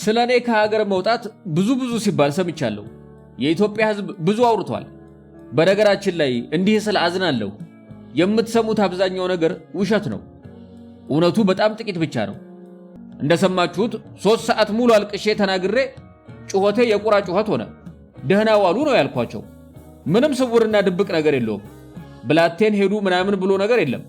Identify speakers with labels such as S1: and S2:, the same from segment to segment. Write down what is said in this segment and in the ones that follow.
S1: ስለኔ ከሀገር መውጣት ብዙ ሲባል ሰምቻለሁ። የኢትዮጵያ ሕዝብ ብዙ አውርቷል። በነገራችን ላይ እንዲህ ስለ አዝናለሁ። የምትሰሙት አብዛኛው ነገር ውሸት ነው። እውነቱ በጣም ጥቂት ብቻ ነው። እንደሰማችሁት 3 ሰዓት ሙሉ አልቅሼ ተናግሬ ጩኸቴ የቁራ ጩኸት ሆነ። ደህና ዋሉ ነው ያልኳቸው። ምንም ስውርና ድብቅ ነገር የለውም። ብላቴን ሄዱ ምናምን ብሎ ነገር የለም።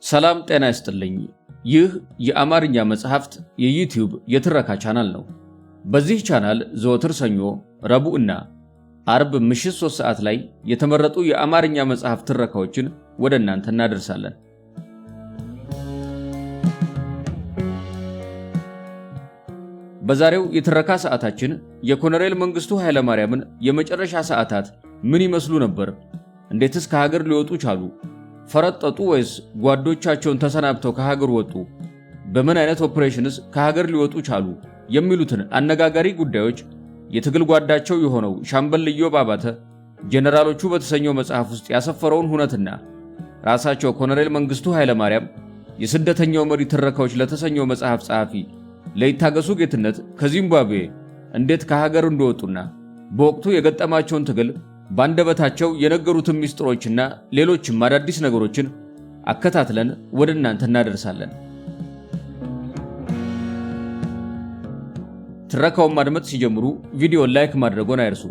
S1: ሰላም ጤና ይስጥልኝ። ይህ የአማርኛ መጽሐፍት የዩቲዩብ የትረካ ቻናል ነው። በዚህ ቻናል ዘወትር ሰኞ፣ ረቡዕ እና አርብ ምሽት 3 ሰዓት ላይ የተመረጡ የአማርኛ መጽሐፍ ትረካዎችን ወደ እናንተ እናደርሳለን። በዛሬው የትረካ ሰዓታችን የኮሎኔል መንግስቱ ኃይለማርያምን የመጨረሻ ሰዓታት ምን ይመስሉ ነበር? እንዴትስ ከሀገር ሊወጡ ቻሉ? ፈረጠጡ ወይስ ጓዶቻቸውን ተሰናብተው ከሀገር ወጡ? በምን አይነት ኦፕሬሽንስ ከሀገር ሊወጡ ቻሉ? የሚሉትን አነጋጋሪ ጉዳዮች የትግል ጓዳቸው የሆነው ሻምበል ኢዮብ አባተ ጄኔራሎቹ በተሰኘው መጽሐፍ ውስጥ ያሰፈረውን ሁነትና ራሳቸው ኮሎኔል መንግስቱ ኃይለማርያም የስደተኛው መሪ ትረካዎች ለተሰኘው መጽሐፍ ጸሐፊ ለይታገሱ ጌትነት ከዚምባብዌ እንዴት ከሀገር እንደወጡና በወቅቱ የገጠማቸውን ትግል ባንደበታቸው የነገሩትን ሚስጥሮችና ሌሎችም አዳዲስ ነገሮችን አከታትለን ወደ እናንተ እናደርሳለን። ትረካውን ማድመጥ ሲጀምሩ ቪዲዮ ላይክ ማድረጎን አይርሱ።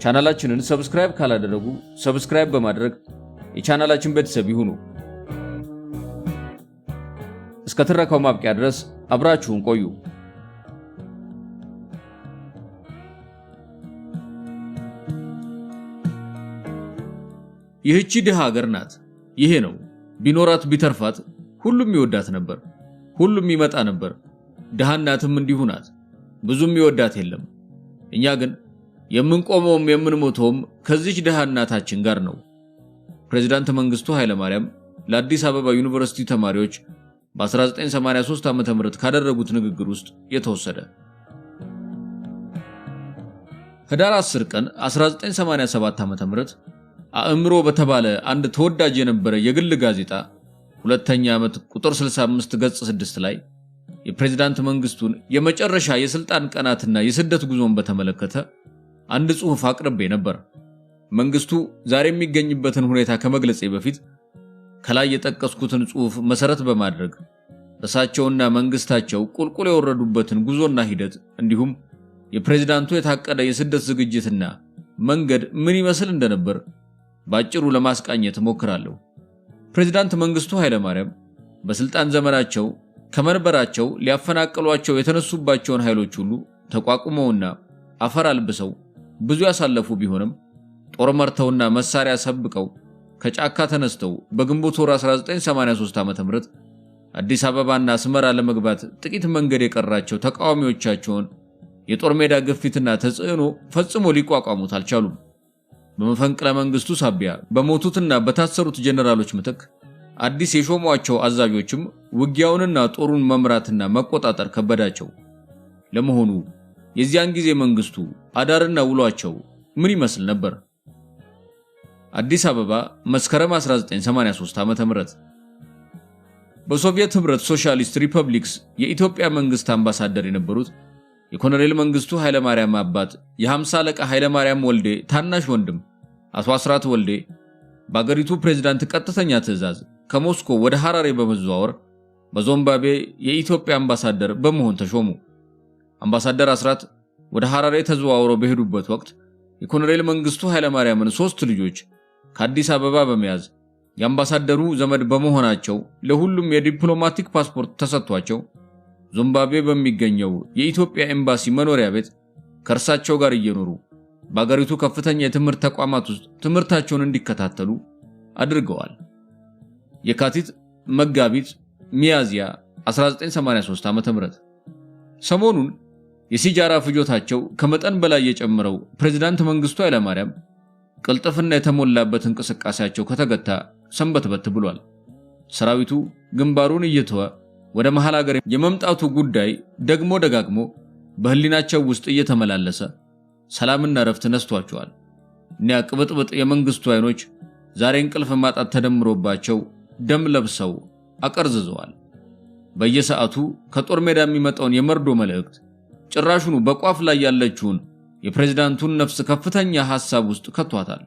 S1: ቻናላችንን ሰብስክራይብ ካላደረጉ ሰብስክራይብ በማድረግ የቻናላችን ቤተሰብ ይሁኑ። እስከ ትረካው ማብቂያ ድረስ አብራችሁን ቆዩ። ይህቺ ድሃ ሀገር ናት። ይሄ ነው ቢኖራት ቢተርፋት ሁሉም ይወዳት ነበር። ሁሉም ይመጣ ነበር። ድሃ እናትም እንዲሁ ናት። ብዙም ይወዳት የለም። እኛ ግን የምንቆመውም የምንሞተውም ከዚች ድሃ እናታችን ጋር ነው። ፕሬዝዳንት መንግስቱ ኃይለማርያም ለአዲስ አበባ ዩኒቨርሲቲ ተማሪዎች በ1983 ዓ.ም ካደረጉት ንግግር ውስጥ የተወሰደ። ህዳር 10 ቀን 1987 ዓ.ም አእምሮ በተባለ አንድ ተወዳጅ የነበረ የግል ጋዜጣ ሁለተኛ ዓመት ቁጥር 65 ገጽ 6 ላይ የፕሬዝዳንት መንግስቱን የመጨረሻ የስልጣን ቀናትና የስደት ጉዞን በተመለከተ አንድ ጽሑፍ አቅርቤ ነበር። መንግስቱ ዛሬ የሚገኝበትን ሁኔታ ከመግለጼ በፊት ከላይ የጠቀስኩትን ጽሑፍ መሰረት በማድረግ እሳቸውና መንግስታቸው ቁልቁል የወረዱበትን ጉዞና ሂደት እንዲሁም የፕሬዝዳንቱ የታቀደ የስደት ዝግጅትና መንገድ ምን ይመስል እንደነበር ባጭሩ ለማስቃኘት ሞክራለሁ። ፕሬዝዳንት መንግስቱ ኃይለማርያም በስልጣን ዘመናቸው ከመንበራቸው ሊያፈናቅሏቸው የተነሱባቸውን ኃይሎች ሁሉ ተቋቁመውና አፈር አልብሰው ብዙ ያሳለፉ ቢሆንም ጦር መርተውና መሳሪያ ሰብቀው ከጫካ ተነስተው በግንቦት ወር 1983 ዓ.ም አዲስ አበባና አስመራ ለመግባት ጥቂት መንገድ የቀራቸው ተቃዋሚዎቻቸውን የጦር ሜዳ ግፊትና ተጽዕኖ ፈጽሞ ሊቋቋሙት አልቻሉም። በመፈንቅለ መንግስቱ ሳቢያ በሞቱትና በታሰሩት ጄኔራሎች ምትክ አዲስ የሾሟቸው አዛዦችም ውጊያውንና ጦሩን መምራትና መቆጣጠር ከበዳቸው። ለመሆኑ የዚያን ጊዜ መንግስቱ አዳርና ውሏቸው ምን ይመስል ነበር? አዲስ አበባ መስከረም 1983 ዓ.ም በሶቪየት ህብረት ሶሻሊስት ሪፐብሊክስ የኢትዮጵያ መንግስት አምባሳደር የነበሩት የኮሎኔል መንግስቱ ኃይለማርያም አባት የ50 አለቃ ኃይለማርያም ወልዴ ታናሽ ወንድም አቶ አስራት ወልዴ በአገሪቱ ፕሬዝዳንት ቀጥተኛ ትዕዛዝ ከሞስኮ ወደ ሐራሬ በመዘዋወር በዚምባብዌ የኢትዮጵያ አምባሳደር በመሆን ተሾሙ። አምባሳደር አስራት ወደ ሐራሬ ተዘዋውረው በሄዱበት ወቅት የኮሎኔል መንግስቱ ኃይለማርያምን 3 ልጆች ከአዲስ አበባ በመያዝ የአምባሳደሩ ዘመድ በመሆናቸው ለሁሉም የዲፕሎማቲክ ፓስፖርት ተሰጥቷቸው ዚምባብዌ በሚገኘው የኢትዮጵያ ኤምባሲ መኖሪያ ቤት ከእርሳቸው ጋር እየኖሩ በአገሪቱ ከፍተኛ የትምህርት ተቋማት ውስጥ ትምህርታቸውን እንዲከታተሉ አድርገዋል። የካቲት፣ መጋቢት፣ ሚያዝያ 1983 ዓ.ም ሰሞኑን የሲጃራ ፍጆታቸው ከመጠን በላይ የጨመረው ፕሬዝዳንት መንግስቱ ኃይለማርያም ቅልጥፍና የተሞላበት እንቅስቃሴያቸው ከተገታ ሰንበትበት ብሏል። ሰራዊቱ ግንባሩን እየተወ ወደ መሃል ሀገር የመምጣቱ ጉዳይ ደግሞ ደጋግሞ በህሊናቸው ውስጥ እየተመላለሰ ሰላምና ረፍት ነስቷቸዋል። እኒያ ቅብጥብጥ የመንግስቱ አይኖች ዛሬ እንቅልፍ ማጣት ተደምሮባቸው ደም ለብሰው አቀርዝዘዋል። በየሰዓቱ ከጦር ሜዳ የሚመጣውን የመርዶ መልእክት ጭራሹኑ በቋፍ ላይ ያለችውን የፕሬዝዳንቱን ነፍስ ከፍተኛ ሐሳብ ውስጥ ከቷታል።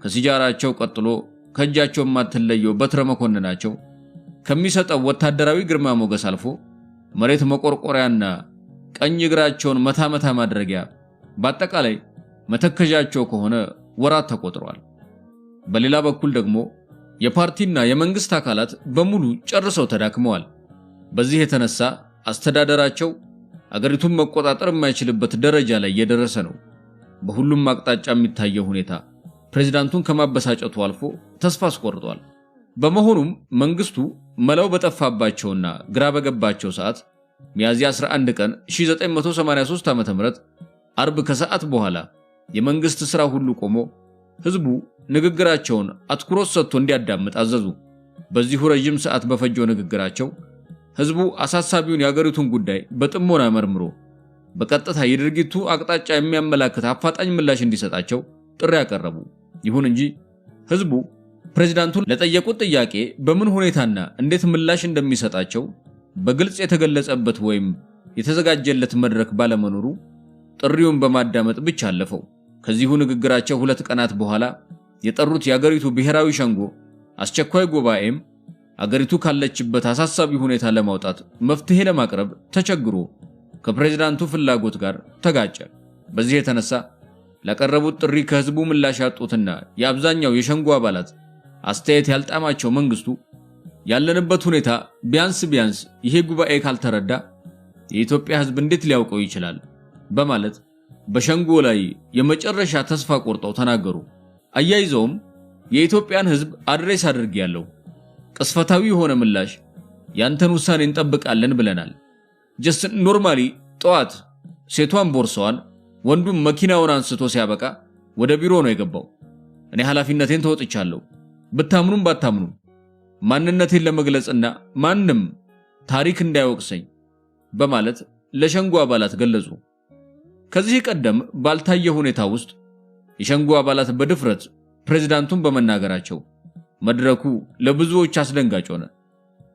S1: ከሲጃራቸው ቀጥሎ ከእጃቸው የማትለየው በትረ መኮንናቸው ከሚሰጠው ወታደራዊ ግርማ ሞገስ አልፎ መሬት መቆርቆሪያና ቀኝ እግራቸውን መታመታ ማድረጊያ በአጠቃላይ መተከዣቸው ከሆነ ወራት ተቆጥረዋል። በሌላ በኩል ደግሞ የፓርቲና የመንግስት አካላት በሙሉ ጨርሰው ተዳክመዋል። በዚህ የተነሳ አስተዳደራቸው አገሪቱን መቆጣጠር የማይችልበት ደረጃ ላይ እየደረሰ ነው። በሁሉም አቅጣጫ የሚታየው ሁኔታ ፕሬዝዳንቱን ከማበሳጨቱ አልፎ ተስፋ አስቆርጧል። በመሆኑም መንግስቱ መላው በጠፋባቸውና ግራ በገባቸው ሰዓት ሚያዝያ 11 ቀን 1983 ዓ.ም አርብ ከሰዓት በኋላ የመንግስት ሥራ ሁሉ ቆሞ ህዝቡ ንግግራቸውን አትኩሮት ሰጥቶ እንዲያዳምጥ አዘዙ። በዚሁ ረጅም ሰዓት በፈጀው ንግግራቸው ህዝቡ አሳሳቢውን የአገሪቱን ጉዳይ በጥሞና መርምሮ በቀጥታ የድርጊቱ አቅጣጫ የሚያመላክት አፋጣኝ ምላሽ እንዲሰጣቸው ጥሪ ያቀረቡ። ይሁን እንጂ ህዝቡ ፕሬዝዳንቱን ለጠየቁት ጥያቄ በምን ሁኔታና እንዴት ምላሽ እንደሚሰጣቸው በግልጽ የተገለጸበት ወይም የተዘጋጀለት መድረክ ባለመኖሩ ጥሪውን በማዳመጥ ብቻ አለፈው። ከዚሁ ንግግራቸው 2 ቀናት በኋላ የጠሩት የአገሪቱ ብሔራዊ ሸንጎ አስቸኳይ ጉባኤም አገሪቱ ካለችበት አሳሳቢ ሁኔታ ለማውጣት መፍትሄ ለማቅረብ ተቸግሮ ከፕሬዝዳንቱ ፍላጎት ጋር ተጋጨ። በዚህ የተነሳ ለቀረቡት ጥሪ ከህዝቡ ምላሽ ያጡትና የአብዛኛው የሸንጎ አባላት አስተያየት ያልጣማቸው መንግስቱ ያለንበት ሁኔታ ቢያንስ ይሄ ጉባኤ ካልተረዳ የኢትዮጵያ ህዝብ እንዴት ሊያውቀው ይችላል በማለት በሸንጎ ላይ የመጨረሻ ተስፋ ቆርጠው ተናገሩ። አያይዘውም የኢትዮጵያን ህዝብ አድሬስ አድርጌያለሁ፣ ቅስፈታዊ የሆነ ምላሽ ያንተን ውሳኔ እንጠብቃለን ብለናል። ጀስት ኖርማሊ ጠዋት ሴቷን ቦርሳዋን ወንዱም መኪናውን አንስቶ ሲያበቃ ወደ ቢሮ ነው የገባው። እኔ ኃላፊነቴን ተወጥቻለሁ። ብታምኑም ባታምኑም ማንነቴን ለመግለጽና ማንም ታሪክ እንዳይወቅሰኝ በማለት ለሸንጎ አባላት ገለጹ። ከዚህ ቀደም ባልታየ ሁኔታ ውስጥ የሸንጎ አባላት በድፍረት ፕሬዝዳንቱን በመናገራቸው መድረኩ ለብዙዎች አስደንጋጭ ሆነ።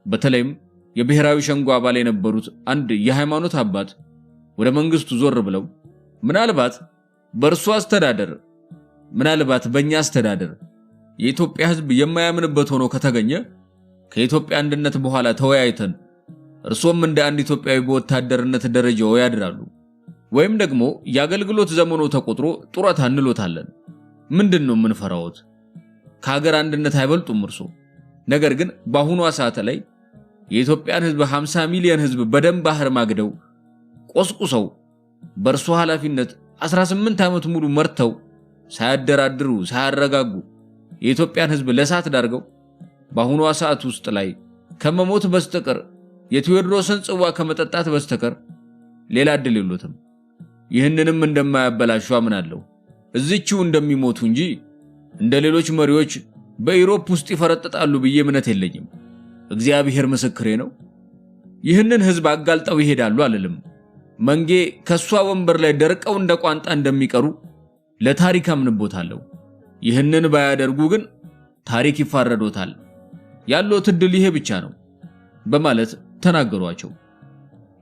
S1: በተለይም የብሔራዊ ሸንጎ አባል የነበሩት አንድ የሃይማኖት አባት ወደ መንግስቱ ዞር ብለው ምናልባት በእርሱ አስተዳደር ምናልባት በእኛ አስተዳደር የኢትዮጵያ ህዝብ የማያምንበት ሆኖ ከተገኘ ከኢትዮጵያ አንድነት በኋላ ተወያይተን እርሶም እንደ አንድ ኢትዮጵያዊ በወታደርነት ደረጃው ያድራሉ፣ ወይም ደግሞ የአገልግሎት ዘመኑ ተቆጥሮ ጡረታ እንሎታለን። ምንድነው የምንፈራዎት? ከሀገር አንድነት አይበልጡም እርሶ። ነገር ግን በአሁኗ ሰዓት ላይ የኢትዮጵያን ህዝብ 50 ሚሊዮን ህዝብ በደም ባህር ማግደው ቆስቁሰው በእርሶ ኃላፊነት 18 ዓመት ሙሉ መርተው ሳያደራድሩ ሳያረጋጉ የኢትዮጵያን ህዝብ ለሳት ዳርገው በአሁኗ ሰዓት ውስጥ ላይ ከመሞት በስተቀር የቴዎድሮስን ጽዋ ከመጠጣት በስተቀር ሌላ እድል የሉትም። ይህንንም እንደማያበላሹ አምናለሁ። እዚህው እንደሚሞቱ እንጂ እንደ ሌሎች መሪዎች በኢሮፕ ውስጥ ይፈረጥጣሉ ብዬ እምነት የለኝም። እግዚአብሔር ምስክሬ ነው። ይህንን ህዝብ አጋልጠው ይሄዳሉ አልልም። መንጌ ከሷ ወንበር ላይ ደርቀው እንደ ቋንጣ እንደሚቀሩ ለታሪክ አምንቦታለሁ። ይህንን ባያደርጉ ግን ታሪክ ይፋረዶታል። ያለው እድል ይሄ ብቻ ነው በማለት ተናገሯቸው።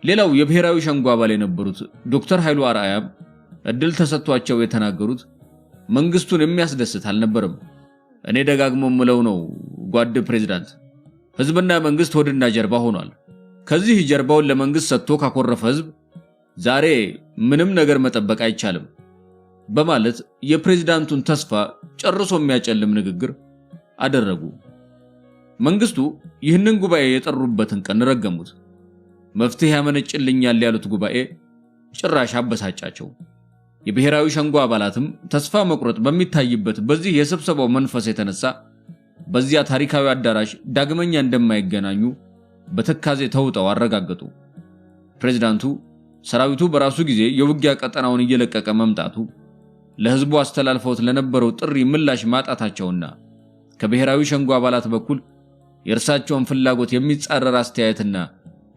S1: ሌላው የብሔራዊ ሸንጎ አባል የነበሩት ዶክተር ኃይሉ አርአያም እድል ተሰጥቷቸው የተናገሩት መንግስቱን የሚያስደስት አልነበረም። እኔ ደጋግሞ ምለው ነው ጓድ ፕሬዝዳንት፣ ህዝብና መንግስት ሆድና ጀርባ ሆኗል። ከዚህ ጀርባውን ለመንግስት ሰጥቶ ካኮረፈ ህዝብ ዛሬ ምንም ነገር መጠበቅ አይቻልም በማለት የፕሬዝዳንቱን ተስፋ ጨርሶ የሚያጨልም ንግግር አደረጉ። መንግስቱ ይህንን ጉባኤ የጠሩበትን ቀን ረገሙት። መፍትሄ ያመነጭልኛል ያሉት ጉባኤ ጭራሽ አበሳጫቸው። የብሔራዊ ሸንጎ አባላትም ተስፋ መቁረጥ በሚታይበት በዚህ የስብሰባው መንፈስ የተነሳ በዚያ ታሪካዊ አዳራሽ ዳግመኛ እንደማይገናኙ በትካዜ ተውጠው አረጋገጡ። ፕሬዝዳንቱ ሰራዊቱ በራሱ ጊዜ የውጊያ ቀጠናውን እየለቀቀ መምጣቱ ለህዝቡ አስተላልፈውት ለነበረው ጥሪ ምላሽ ማጣታቸውና ከብሔራዊ ሸንጎ አባላት በኩል የእርሳቸውን ፍላጎት የሚጻረር አስተያየትና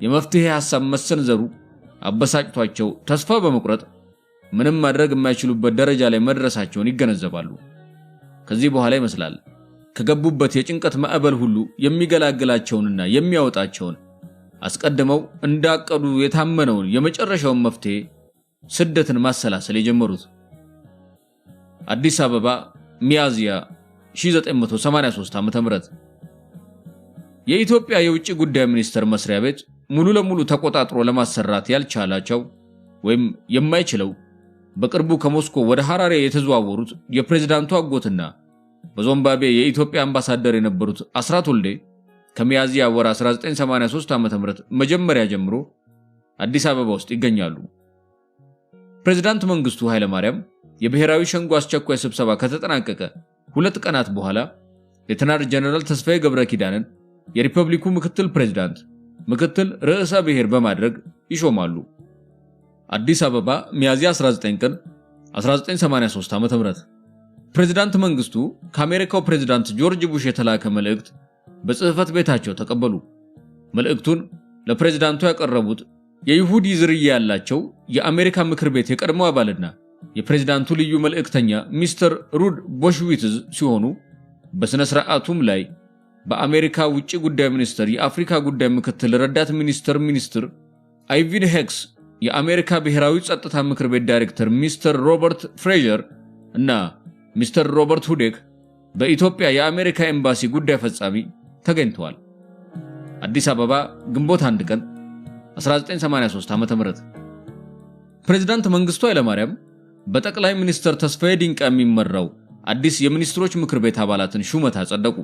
S1: የመፍትሄ ሐሳብ መሰንዘሩ አበሳጭቷቸው ተስፋ በመቁረጥ ምንም ማድረግ የማይችሉበት ደረጃ ላይ መድረሳቸውን ይገነዘባሉ። ከዚህ በኋላ ይመስላል ከገቡበት የጭንቀት ማዕበል ሁሉ የሚገላግላቸውንና የሚያወጣቸውን አስቀድመው እንዳቀዱ የታመነውን የመጨረሻውን መፍትሄ ስደትን ማሰላሰል የጀመሩት። አዲስ አበባ ሚያዝያ 1983 ዓ.ም የኢትዮጵያ የውጭ ጉዳይ ሚኒስቴር መስሪያ ቤት ሙሉ ለሙሉ ተቆጣጥሮ ለማሰራት ያልቻላቸው ወይም የማይችለው በቅርቡ ከሞስኮ ወደ ሐራሬ የተዘዋወሩት የፕሬዝዳንቱ አጎትና በዞምባቤ የኢትዮጵያ አምባሳደር የነበሩት አስራት ወልዴ ከሚያዝያ ወር 1983 ዓ.ም መጀመሪያ ጀምሮ አዲስ አበባ ውስጥ ይገኛሉ። ፕሬዝዳንት መንግስቱ ኃይለ ማርያም የብሔራዊ ሸንጎ አስቸኳይ ስብሰባ ከተጠናቀቀ 2 ቀናት በኋላ ሌተናል ጀነራል ተስፋዬ ገብረ ኪዳንን የሪፐብሊኩ ምክትል ፕሬዝዳንት ምክትል ርዕሰ ብሔር በማድረግ ይሾማሉ። አዲስ አበባ ሚያዝያ 19 ቀን 1983 ዓ.ም ፕሬዝዳንት መንግስቱ ከአሜሪካው ፕሬዝዳንት ጆርጅ ቡሽ የተላከ መልእክት በጽህፈት ቤታቸው ተቀበሉ። መልእክቱን ለፕሬዝዳንቱ ያቀረቡት የይሁዲ ዝርያ ያላቸው የአሜሪካ ምክር ቤት የቀድሞ አባልና የፕሬዝዳንቱ ልዩ መልእክተኛ ሚስተር ሩድ ቦሽዊትዝ ሲሆኑ በስነ ስርዓቱም ላይ በአሜሪካ ውጭ ጉዳይ ሚኒስቴር የአፍሪካ ጉዳይ ምክትል ረዳት ሚኒስትር አይቪን ሄክስ፣ የአሜሪካ ብሔራዊ ጸጥታ ምክር ቤት ዳይሬክተር ሚስተር ሮበርት ፍሬዘር እና ሚስተር ሮበርት ሁዴክ በኢትዮጵያ የአሜሪካ ኤምባሲ ጉዳይ ፈጻሚ ተገኝተዋል። አዲስ አበባ ግንቦት 1 ቀን 1983 ዓ.ም ፕሬዝዳንት መንግስቱ ኃይለማርያም በጠቅላይ ሚኒስትር ተስፋዬ ዲንቃ የሚመራው አዲስ የሚኒስትሮች ምክር ቤት አባላትን ሹመት አጸደቁ።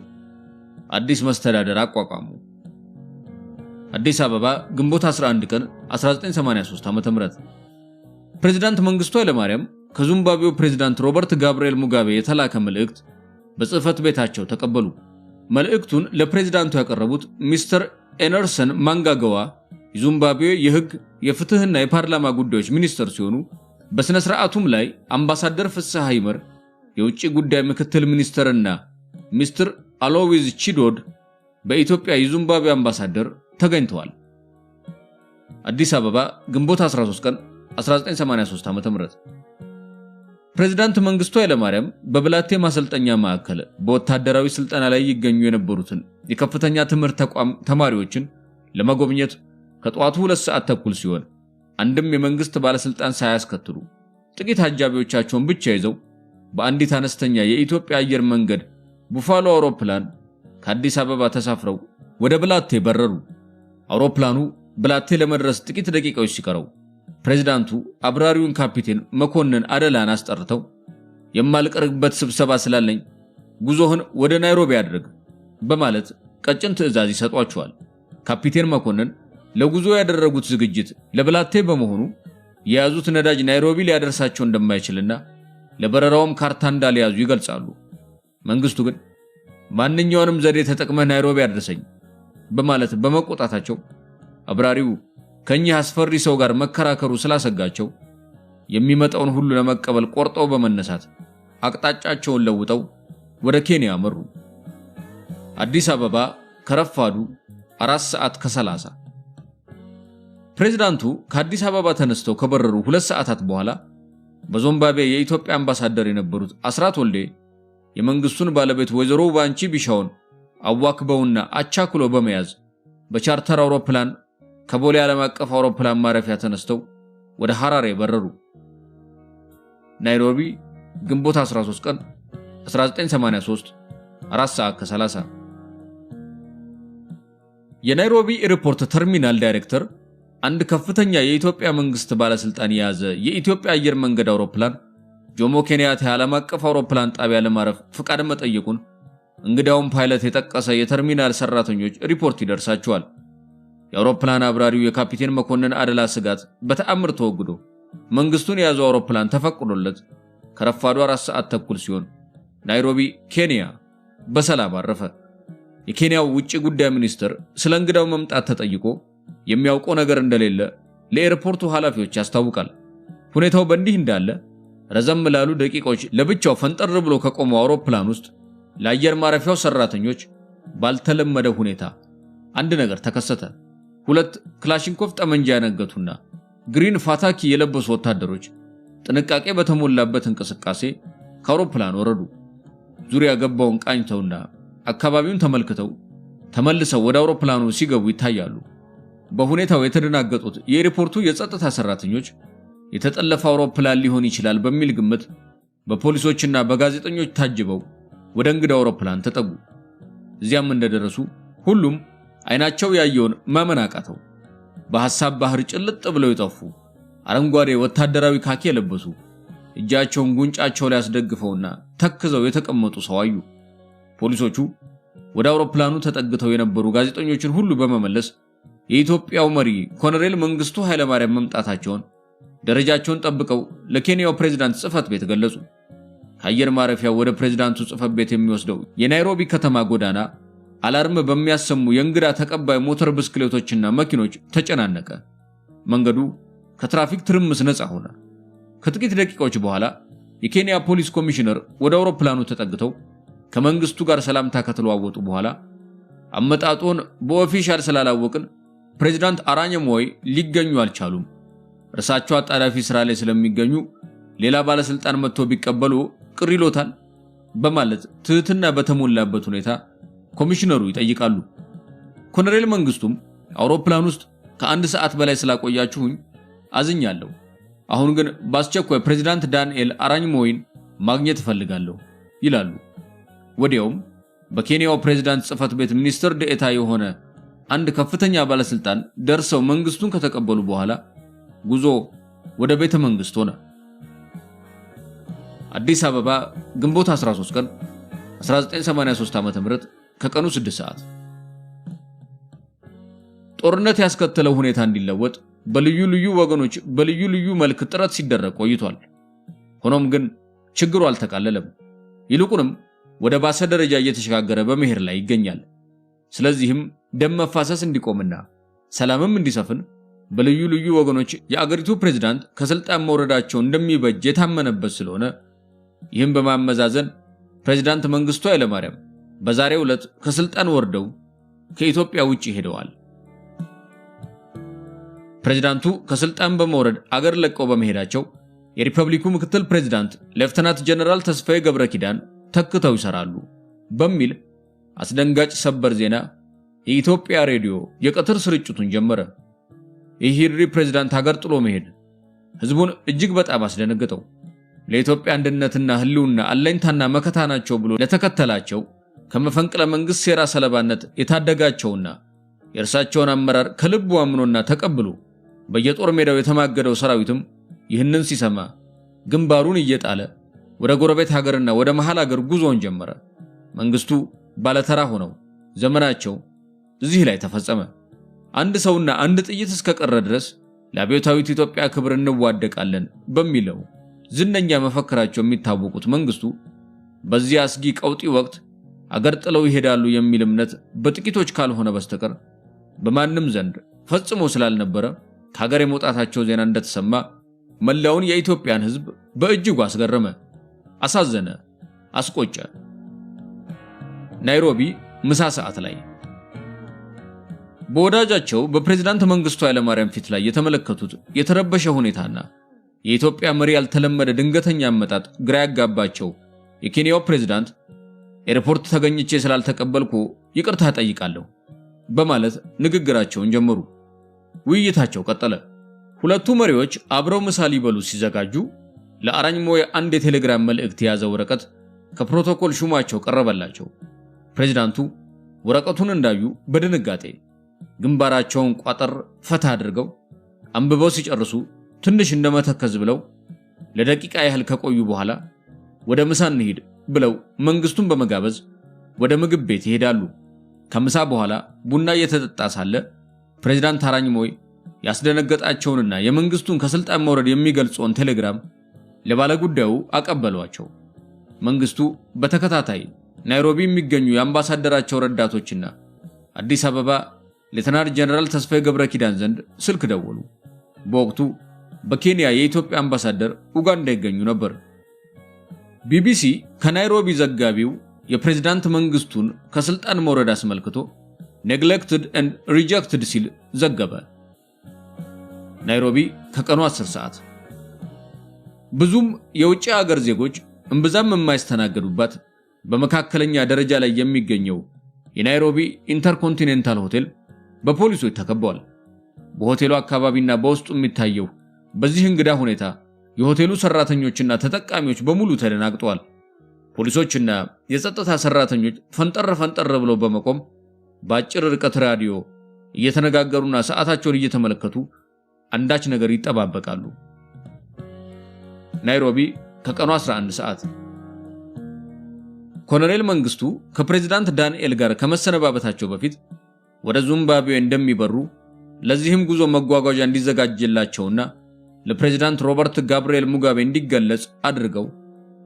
S1: አዲስ መስተዳደር አቋቋሙ። አዲስ አበባ ግንቦት 11 ቀን 1983 ዓ.ም ፕሬዝዳንት መንግስቱ ኃይለማርያም ከዚምባብዌው ፕሬዝዳንት ሮበርት ጋብርኤል ሙጋቤ የተላከ መልእክት በጽህፈት ቤታቸው ተቀበሉ። መልእክቱን ለፕሬዝዳንቱ ያቀረቡት ሚስተር ኤነርሰን ማንጋጋዋ የዚምባብዌ የህግ የፍትህና የፓርላማ ጉዳዮች ሚኒስትር ሲሆኑ በስነ ስርዓቱም ላይ አምባሳደር ፍስሐ ይመር የውጭ ጉዳይ ምክትል ሚኒስትርና ሚስተር አሎዊዝ ቺዶድ በኢትዮጵያ የዚምባብዌ አምባሳደር ተገኝተዋል። አዲስ አበባ ግንቦት 13 ቀን 1983 ዓ.ም ፕሬዝዳንት መንግስቱ ኃይለማርያም በብላቴ ማሰልጠኛ ማዕከል በወታደራዊ ስልጠና ላይ ይገኙ የነበሩትን የከፍተኛ ትምህርት ተቋም ተማሪዎችን ለመጎብኘት ከጧቱ 2 ሰዓት ተኩል ሲሆን አንድም የመንግስት ባለስልጣን ሳያስከትሉ ጥቂት አጃቢዎቻቸውን ብቻ ይዘው በአንዲት አነስተኛ የኢትዮጵያ አየር መንገድ ቡፋሎ አውሮፕላን ከአዲስ አበባ ተሳፍረው ወደ ብላቴ በረሩ። አውሮፕላኑ ብላቴ ለመድረስ ጥቂት ደቂቃዎች ሲቀረው ፕሬዝዳንቱ አብራሪውን ካፒቴን መኮንን አደላን አስጠርተው የማልቀርበት ስብሰባ ስላለኝ ጉዞህን ወደ ናይሮቢ አድርግ በማለት ቀጭን ትዕዛዝ ይሰጧቸዋል። ካፒቴን መኮንን ለጉዞ ያደረጉት ዝግጅት ለብላቴ በመሆኑ የያዙት ነዳጅ ናይሮቢ ሊያደርሳቸው እንደማይችልና ለበረራውም ካርታ እንዳልያዙ ይገልጻሉ። መንግስቱ ግን ማንኛውንም ዘዴ ተጠቅመህ ናይሮቢ አድርሰኝ በማለት በመቆጣታቸው አብራሪው ከኚህ አስፈሪ ሰው ጋር መከራከሩ ስላሰጋቸው የሚመጣውን ሁሉ ለመቀበል ቆርጠው በመነሳት አቅጣጫቸውን ለውጠው ወደ ኬንያ መሩ። አዲስ አበባ ከረፋዱ 4 ሰዓት ከ30 ፕሬዝዳንቱ ከአዲስ አበባ ተነስተው ከበረሩ 2 ሰዓታት በኋላ በዚምባብዌ የኢትዮጵያ አምባሳደር የነበሩት አስራት ወልዴ የመንግስቱን ባለቤት ወይዘሮ ባንቺ ቢሻውን አዋክበውና አቻክሎ በመያዝ በቻርተር አውሮፕላን ከቦሌ ዓለም አቀፍ አውሮፕላን ማረፊያ ተነስተው ወደ ሐራሬ በረሩ። ናይሮቢ ግንቦት 13 ቀን 1983 4 ሰዓት ከ30 የናይሮቢ ኤርፖርት ተርሚናል ዳይሬክተር አንድ ከፍተኛ የኢትዮጵያ መንግስት ባለስልጣን የያዘ የኢትዮጵያ አየር መንገድ አውሮፕላን ጆሞ ኬንያታ ዓለም አቀፍ አውሮፕላን ጣቢያ ለማረፍ ፍቃድ መጠየቁን እንግዳውን ፓይለት የጠቀሰ የተርሚናል ሰራተኞች ሪፖርት ይደርሳቸዋል። የአውሮፕላን አብራሪው የካፒቴን መኮንን አደላ ስጋት በተአምር ተወግዶ መንግስቱን የያዘው አውሮፕላን ተፈቅዶለት ከረፋዱ 4 ሰዓት ተኩል ሲሆን ናይሮቢ ኬንያ በሰላም አረፈ። የኬንያው ውጭ ጉዳይ ሚኒስትር ስለ እንግዳው መምጣት ተጠይቆ የሚያውቀው ነገር እንደሌለ ለኤርፖርቱ ኃላፊዎች ያስታውቃል። ሁኔታው በእንዲህ እንዳለ ረዘም ላሉ ደቂቃዎች ለብቻው ፈንጠር ብሎ ከቆመው አውሮፕላን ውስጥ ለአየር ማረፊያው ሰራተኞች ባልተለመደ ሁኔታ አንድ ነገር ተከሰተ። ሁለት ክላሽንኮቭ ጠመንጃ ያነገቱና ግሪን ፋታኪ የለበሱ ወታደሮች ጥንቃቄ በተሞላበት እንቅስቃሴ ከአውሮፕላን ወረዱ። ዙሪያ ገባውን ቃኝተውና አካባቢውን ተመልክተው ተመልሰው ወደ አውሮፕላኑ ሲገቡ ይታያሉ። በሁኔታው የተደናገጡት የኤርፖርቱ የጸጥታ ሰራተኞች የተጠለፈ አውሮፕላን ሊሆን ይችላል በሚል ግምት በፖሊሶችና በጋዜጠኞች ታጅበው ወደ እንግዳ አውሮፕላን ተጠጉ። እዚያም እንደደረሱ ሁሉም አይናቸው ያየውን ማመን አቃተው። በሐሳብ ባህር ጭልጥ ብለው የጠፉ አረንጓዴ ወታደራዊ ካኪ የለበሱ እጃቸውን ጉንጫቸው ላይ አስደግፈውና ተክዘው የተቀመጡ ሰው አዩ። ፖሊሶቹ ወደ አውሮፕላኑ ተጠግተው የነበሩ ጋዜጠኞችን ሁሉ በመመለስ የኢትዮጵያው መሪ ኮሎኔል መንግስቱ ኃይለማርያም መምጣታቸውን ደረጃቸውን ጠብቀው ለኬንያው ፕሬዝዳንት ጽፈት ቤት ገለጹ። ከአየር ማረፊያው ወደ ፕሬዝዳንቱ ጽፈት ቤት የሚወስደው የናይሮቢ ከተማ ጎዳና አላርም በሚያሰሙ የእንግዳ ተቀባይ ሞተር ብስክሌቶችና መኪኖች ተጨናነቀ። መንገዱ ከትራፊክ ትርምስ ነፃ ሆነ። ከጥቂት ደቂቃዎች በኋላ የኬንያ ፖሊስ ኮሚሽነር ወደ አውሮፕላኑ ተጠግተው ከመንግስቱ ጋር ሰላምታ ከተለዋወጡ በኋላ አመጣጡን በኦፊሻል ስላላወቅን ፕሬዝዳንት አራኝ ሞይ ሊገኙ አልቻሉም፣ እርሳቸው አጣዳፊ ስራ ላይ ስለሚገኙ ሌላ ባለስልጣን መጥቶ ቢቀበሉ ቅር ይሎታል በማለት ትህትና በተሞላበት ሁኔታ ኮሚሽነሩ ይጠይቃሉ። ኮሎኔል መንግስቱም አውሮፕላን ውስጥ ከአንድ ሰዓት በላይ ስላቆያችሁኝ አዝኛለሁ፣ አሁን ግን በአስቸኳይ ፕሬዝዳንት ዳንኤል አራኝ ሞይን ማግኘት እፈልጋለሁ ይላሉ። ወዲያውም በኬንያው ፕሬዝዳንት ጽፈት ቤት ሚኒስትር ዴኤታ የሆነ አንድ ከፍተኛ ባለስልጣን ደርሰው መንግስቱን ከተቀበሉ በኋላ ጉዞ ወደ ቤተ መንግስት ሆነ። አዲስ አበባ ግንቦት 13 ቀን 1983 ዓ.ም ከቀኑ 6 ሰዓት። ጦርነት ያስከተለው ሁኔታ እንዲለወጥ በልዩ ልዩ ወገኖች በልዩ ልዩ መልክ ጥረት ሲደረግ ቆይቷል። ሆኖም ግን ችግሩ አልተቃለለም። ይልቁንም ወደ ባሰ ደረጃ እየተሸጋገረ በመሄድ ላይ ይገኛል። ስለዚህም ደም መፋሰስ እንዲቆምና ሰላምም እንዲሰፍን በልዩ ልዩ ወገኖች የአገሪቱ ፕሬዝዳንት ከስልጣን መውረዳቸው እንደሚበጅ የታመነበት ስለሆነ ይህም በማመዛዘን ፕሬዝዳንት መንግስቱ ኃይለማርያም በዛሬው ዕለት ከስልጣን ወርደው ከኢትዮጵያ ውጪ ሄደዋል። ፕሬዝዳንቱ ከስልጣን በመውረድ አገር ለቀው በመሄዳቸው የሪፐብሊኩ ምክትል ፕሬዝዳንት ሌፍተናንት ጀነራል ተስፋዬ ገብረ ኪዳን ተክተው ይሰራሉ በሚል አስደንጋጭ ሰበር ዜና የኢትዮጵያ ሬዲዮ የቀትር ስርጭቱን ጀመረ። የኢህዴሪ ፕሬዝዳንት ሀገር ጥሎ መሄድ ህዝቡን እጅግ በጣም አስደነገጠው። ለኢትዮጵያ አንድነትና ህልውና አለኝታና መከታ ናቸው ብሎ ለተከተላቸው ከመፈንቅለ መንግስት ሴራ ሰለባነት የታደጋቸውና የእርሳቸውን አመራር ከልቡ አምኖና ተቀብሎ በየጦር ሜዳው የተማገደው ሰራዊትም ይህንን ሲሰማ ግንባሩን እየጣለ ወደ ጎረቤት ሀገርና ወደ መሃል ሀገር ጉዞን ጀመረ። መንግስቱ ባለተራ ሆነው ዘመናቸው እዚህ ላይ ተፈጸመ። አንድ ሰውና አንድ ጥይት እስከቀረ ድረስ ለአብዮታዊት ኢትዮጵያ ክብር እንዋደቃለን በሚለው ዝነኛ መፈክራቸው የሚታወቁት መንግስቱ በዚህ አስጊ ቀውጢ ወቅት አገር ጥለው ይሄዳሉ የሚል እምነት በጥቂቶች ካልሆነ በስተቀር በማንም ዘንድ ፈጽሞ ስላልነበረ ከሀገር የመውጣታቸው ዜና እንደተሰማ መላውን የኢትዮጵያን ህዝብ በእጅጉ አስገረመ፣ አሳዘነ፣ አስቆጨ። ናይሮቢ ምሳ ሰዓት ላይ በወዳጃቸው በፕሬዝዳንት መንግስቱ ኃይለማርያም ፊት ላይ የተመለከቱት የተረበሸ ሁኔታና የኢትዮጵያ መሪ ያልተለመደ ድንገተኛ አመጣጥ ግራ ያጋባቸው የኬንያው ፕሬዝዳንት ኤርፖርት ተገኝቼ ስላልተቀበልኩ ይቅርታ ጠይቃለሁ በማለት ንግግራቸውን ጀመሩ። ውይይታቸው ቀጠለ። ሁለቱ መሪዎች አብረው ምሳ ሊበሉ ሲዘጋጁ ለአራኝ ሞይ አንድ የቴሌግራም መልእክት የያዘ ወረቀት ከፕሮቶኮል ሹማቸው ቀረበላቸው። ፕሬዝዳንቱ ወረቀቱን እንዳዩ በድንጋጤ ግንባራቸውን ቋጠር ፈታ አድርገው አንብበው ሲጨርሱ ትንሽ እንደመተከዝ ብለው ለደቂቃ ያህል ከቆዩ በኋላ ወደ ምሳ እንሂድ ብለው መንግስቱን በመጋበዝ ወደ ምግብ ቤት ይሄዳሉ። ከምሳ በኋላ ቡና እየተጠጣ ሳለ ፕሬዝዳንት አራኝ ሞይ ያስደነገጣቸውንና የመንግስቱን ከስልጣን መውረድ የሚገልጸውን ቴሌግራም ለባለጉዳዩ አቀበሏቸው። መንግስቱ በተከታታይ ናይሮቢ የሚገኙ የአምባሳደራቸው ረዳቶችና አዲስ አበባ ሌተናንት ጀነራል ተስፋዬ ገብረ ኪዳን ዘንድ ስልክ ደወሉ። በወቅቱ በኬንያ የኢትዮጵያ አምባሳደር ኡጋንዳ ይገኙ ነበር። ቢቢሲ ከናይሮቢ ዘጋቢው የፕሬዝዳንት መንግስቱን ከስልጣን መውረድ አስመልክቶ ኔግሌክትድ ኤንድ ሪጀክትድ ሲል ዘገበ። ናይሮቢ ከቀኑ 10 ሰዓት። ብዙም የውጭ ሀገር ዜጎች እምብዛም የማይስተናገዱባት በመካከለኛ ደረጃ ላይ የሚገኘው የናይሮቢ ኢንተርኮንቲኔንታል ሆቴል በፖሊሶች ተከቧል። በሆቴሉ አካባቢና በውስጡ የሚታየው በዚህ እንግዳ ሁኔታ የሆቴሉ ሰራተኞችና ተጠቃሚዎች በሙሉ ተደናግጠዋል። ፖሊሶችና የጸጥታ ሰራተኞች ፈንጠር ብለው በመቆም በአጭር ርቀት ራዲዮ እየተነጋገሩና ሰዓታቸውን እየተመለከቱ አንዳች ነገር ይጠባበቃሉ። ናይሮቢ ከቀኑ 11 ሰዓት። ኮሎኔል መንግስቱ ከፕሬዝዳንት ዳንኤል ጋር ከመሰነባበታቸው በፊት ወደ ዚምባብዌ እንደሚበሩ ለዚህም ጉዞ መጓጓዣ እንዲዘጋጅላቸውና ለፕሬዝዳንት ሮበርት ጋብርኤል ሙጋቤ እንዲገለጽ አድርገው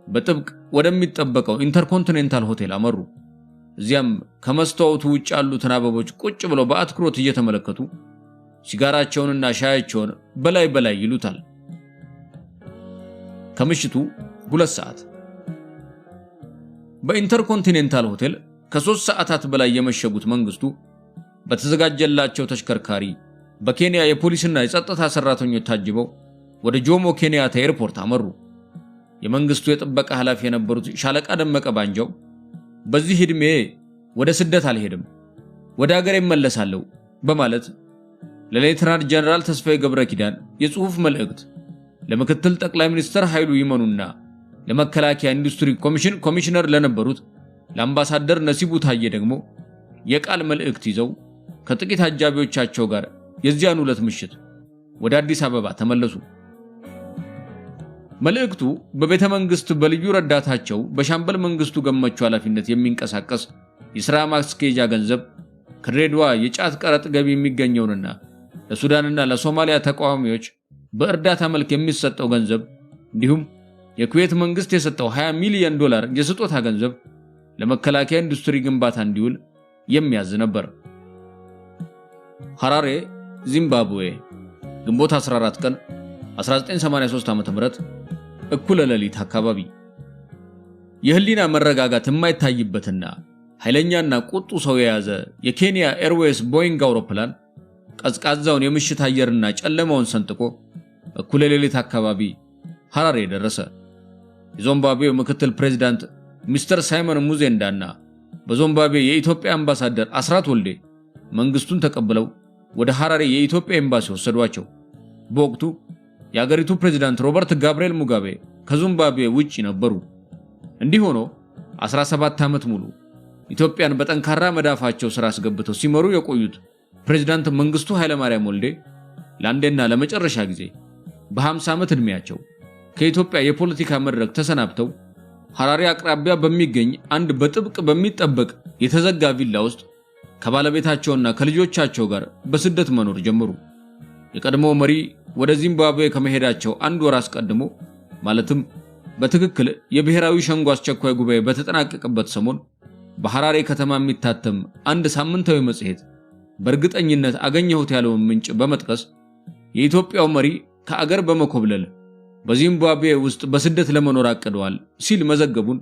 S1: በጥብቅ ወደሚጠበቀው ኢንተርኮንቲኔንታል ሆቴል አመሩ። እዚያም ከመስተዋቱ ውጭ ያሉትን አበቦች ቁጭ ብለው በአትኩሮት እየተመለከቱ ሲጋራቸውንና ሻያቸውን በላይ ይሉታል። ከምሽቱ 2 ሰዓት። በኢንተርኮንቲኔንታል ሆቴል ከ3 ሰዓታት በላይ የመሸጉት መንግስቱ በተዘጋጀላቸው ተሽከርካሪ በኬንያ የፖሊስና የጸጥታ ሰራተኞች ታጅበው ወደ ጆሞ ኬንያታ ኤርፖርት አመሩ። የመንግስቱ የጥበቃ ኃላፊ የነበሩት ሻለቃ ደመቀ ባንጃው በዚህ ዕድሜ ወደ ስደት አልሄድም፣ ወደ ሀገር እመለሳለሁ በማለት ለሌተናንት ጀነራል ተስፋዬ ገብረ ኪዳን የጽሑፍ መልእክት፣ ለምክትል ጠቅላይ ሚኒስትር ኃይሉ ይመኑና ለመከላከያ ኢንዱስትሪ ኮሚሽን ኮሚሽነር ለነበሩት ለአምባሳደር ነሲቡ ታዬ ደግሞ የቃል መልእክት ይዘው ከጥቂት አጃቢዎቻቸው ጋር የዚያን ዕለት ምሽት ወደ አዲስ አበባ ተመለሱ። መልእክቱ በቤተ መንግስት በልዩ ረዳታቸው በሻምበል መንግስቱ ገመቹ ኃላፊነት የሚንቀሳቀስ የሥራ ማስኬጃ ገንዘብ ከድሬዳዋ የጫት ቀረጥ ገቢ የሚገኘውንና ለሱዳንና ለሶማሊያ ተቃዋሚዎች በእርዳታ መልክ የሚሰጠው ገንዘብ እንዲሁም የኩዌት መንግስት የሰጠው $20 ሚሊዮን የስጦታ ገንዘብ ለመከላከያ ኢንዱስትሪ ግንባታ እንዲውል የሚያዝ ነበር። ሐራሬ ዚምባብዌ ግንቦት 14 ቀን 1983 ዓ.ም እኩለ ሌሊት አካባቢ። የህሊና መረጋጋት የማይታይበትና ኃይለኛና ቁጡ ሰው የያዘ የኬንያ ኤርዌይስ ቦይንግ አውሮፕላን ቀዝቃዛውን የምሽት አየርና ጨለማውን ሰንጥቆ እኩለ ሌሊት አካባቢ ሐራሬ ደረሰ። የዚምባብዌው ምክትል ፕሬዝዳንት ሚስተር ሳይመን ሙዜንዳና በዚምባብዌ የኢትዮጵያ አምባሳደር አስራት ወልዴ መንግስቱን ተቀብለው ወደ ሐራሬ የኢትዮጵያ ኤምባሲ ወሰዷቸው። በወቅቱ የአገሪቱ ፕሬዝዳንት ሮበርት ጋብርኤል ሙጋቤ ከዚምባብዌ ውጪ ነበሩ። እንዲህ ሆኖ 17 ዓመት ሙሉ ኢትዮጵያን በጠንካራ መዳፋቸው ስራ አስገብተው ሲመሩ የቆዩት ፕሬዝዳንት መንግስቱ ኃይለማርያም ወልዴ ለአንዴና ለመጨረሻ ጊዜ በ50 ዓመት ዕድሜያቸው ከኢትዮጵያ የፖለቲካ መድረክ ተሰናብተው ሐራሬ አቅራቢያ በሚገኝ አንድ በጥብቅ በሚጠበቅ የተዘጋ ቪላ ውስጥ ከባለቤታቸውና ከልጆቻቸው ጋር በስደት መኖር ጀመሩ። የቀድሞው መሪ ወደ ዚምባብዌ ከመሄዳቸው አንድ ወር አስቀድሞ ማለትም በትክክል የብሔራዊ ሸንጎ አስቸኳይ ጉባኤ በተጠናቀቀበት ሰሞን በሐራሬ ከተማ የሚታተም አንድ ሳምንታዊ መጽሔት በእርግጠኝነት አገኘሁት ያለውን ምንጭ በመጥቀስ የኢትዮጵያው መሪ ከአገር በመኮብለል በዚምባብዌ ውስጥ በስደት ለመኖር አቅደዋል ሲል መዘገቡን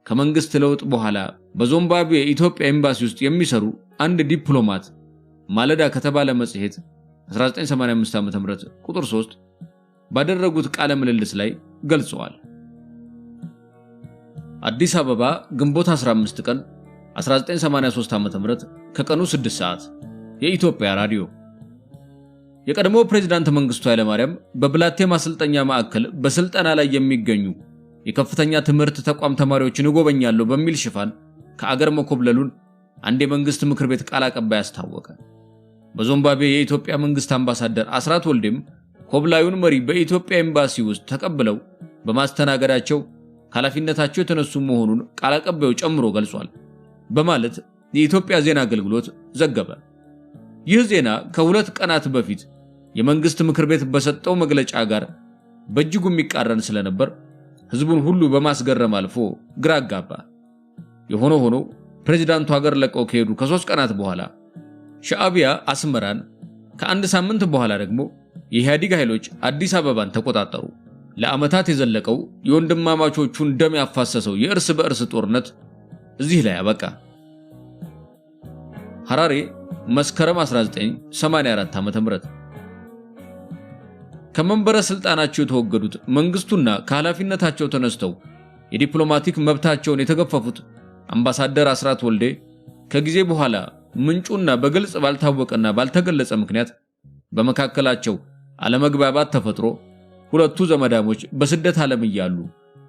S1: ከመንግስት ለውጥ በኋላ በዚምባብዌ የኢትዮጵያ ኤምባሲ ውስጥ የሚሰሩ አንድ ዲፕሎማት ማለዳ ከተባለ መጽሔት 1985 ዓ.ም ቁጥር 3 ባደረጉት ቃለ ምልልስ ላይ ገልጸዋል። አዲስ አበባ ግንቦት 15 ቀን 1983 ዓ.ም ከቀኑ 6 ሰዓት የኢትዮጵያ ራዲዮ። የቀድሞው ፕሬዝዳንት መንግስቱ ኃይለማርያም በብላቴ ማሰልጠኛ ማዕከል በስልጠና ላይ የሚገኙ የከፍተኛ ትምህርት ተቋም ተማሪዎችን እጎበኛለሁ በሚል ሽፋን ከአገር መኮብለሉን አንድ የመንግስት ምክር ቤት ቃል አቀባይ አስታወቀ። በዚምባብዌ የኢትዮጵያ መንግስት አምባሳደር አስራት ወልዴም ኮብላዩን መሪ በኢትዮጵያ ኤምባሲ ውስጥ ተቀብለው በማስተናገዳቸው ኃላፊነታቸው የተነሱ መሆኑን ቃል አቀባዩ ጨምሮ ገልጿል በማለት የኢትዮጵያ ዜና አገልግሎት ዘገበ። ይህ ዜና ከ2 ቀናት በፊት የመንግስት ምክር ቤት በሰጠው መግለጫ ጋር በእጅጉ የሚቃረን ስለነበር ህዝቡን ሁሉ በማስገረም አልፎ ግራ አጋባ። የሆነ ሆኖ ፕሬዝዳንቱ ሀገር ለቀው ከሄዱ ከ3 ቀናት በኋላ ሻዕቢያ አስመራን፣ ከአንድ ሳምንት በኋላ ደግሞ የኢህአዴግ ኃይሎች አዲስ አበባን ተቆጣጠሩ። ለዓመታት የዘለቀው የወንድማማቾቹን ደም ያፋሰሰው የእርስ በእርስ ጦርነት እዚህ ላይ አበቃ። ሐራሬ መስከረም 1984 ዓ.ም። ከመንበረ ስልጣናቸው የተወገዱት መንግስቱና ከኃላፊነታቸው ተነስተው የዲፕሎማቲክ መብታቸውን የተገፈፉት አምባሳደር አስራት ወልዴ ከጊዜ በኋላ ምንጩና በግልጽ ባልታወቀና ባልተገለጸ ምክንያት በመካከላቸው አለመግባባት ተፈጥሮ ሁለቱ ዘመዳሞች በስደት ዓለም እያሉ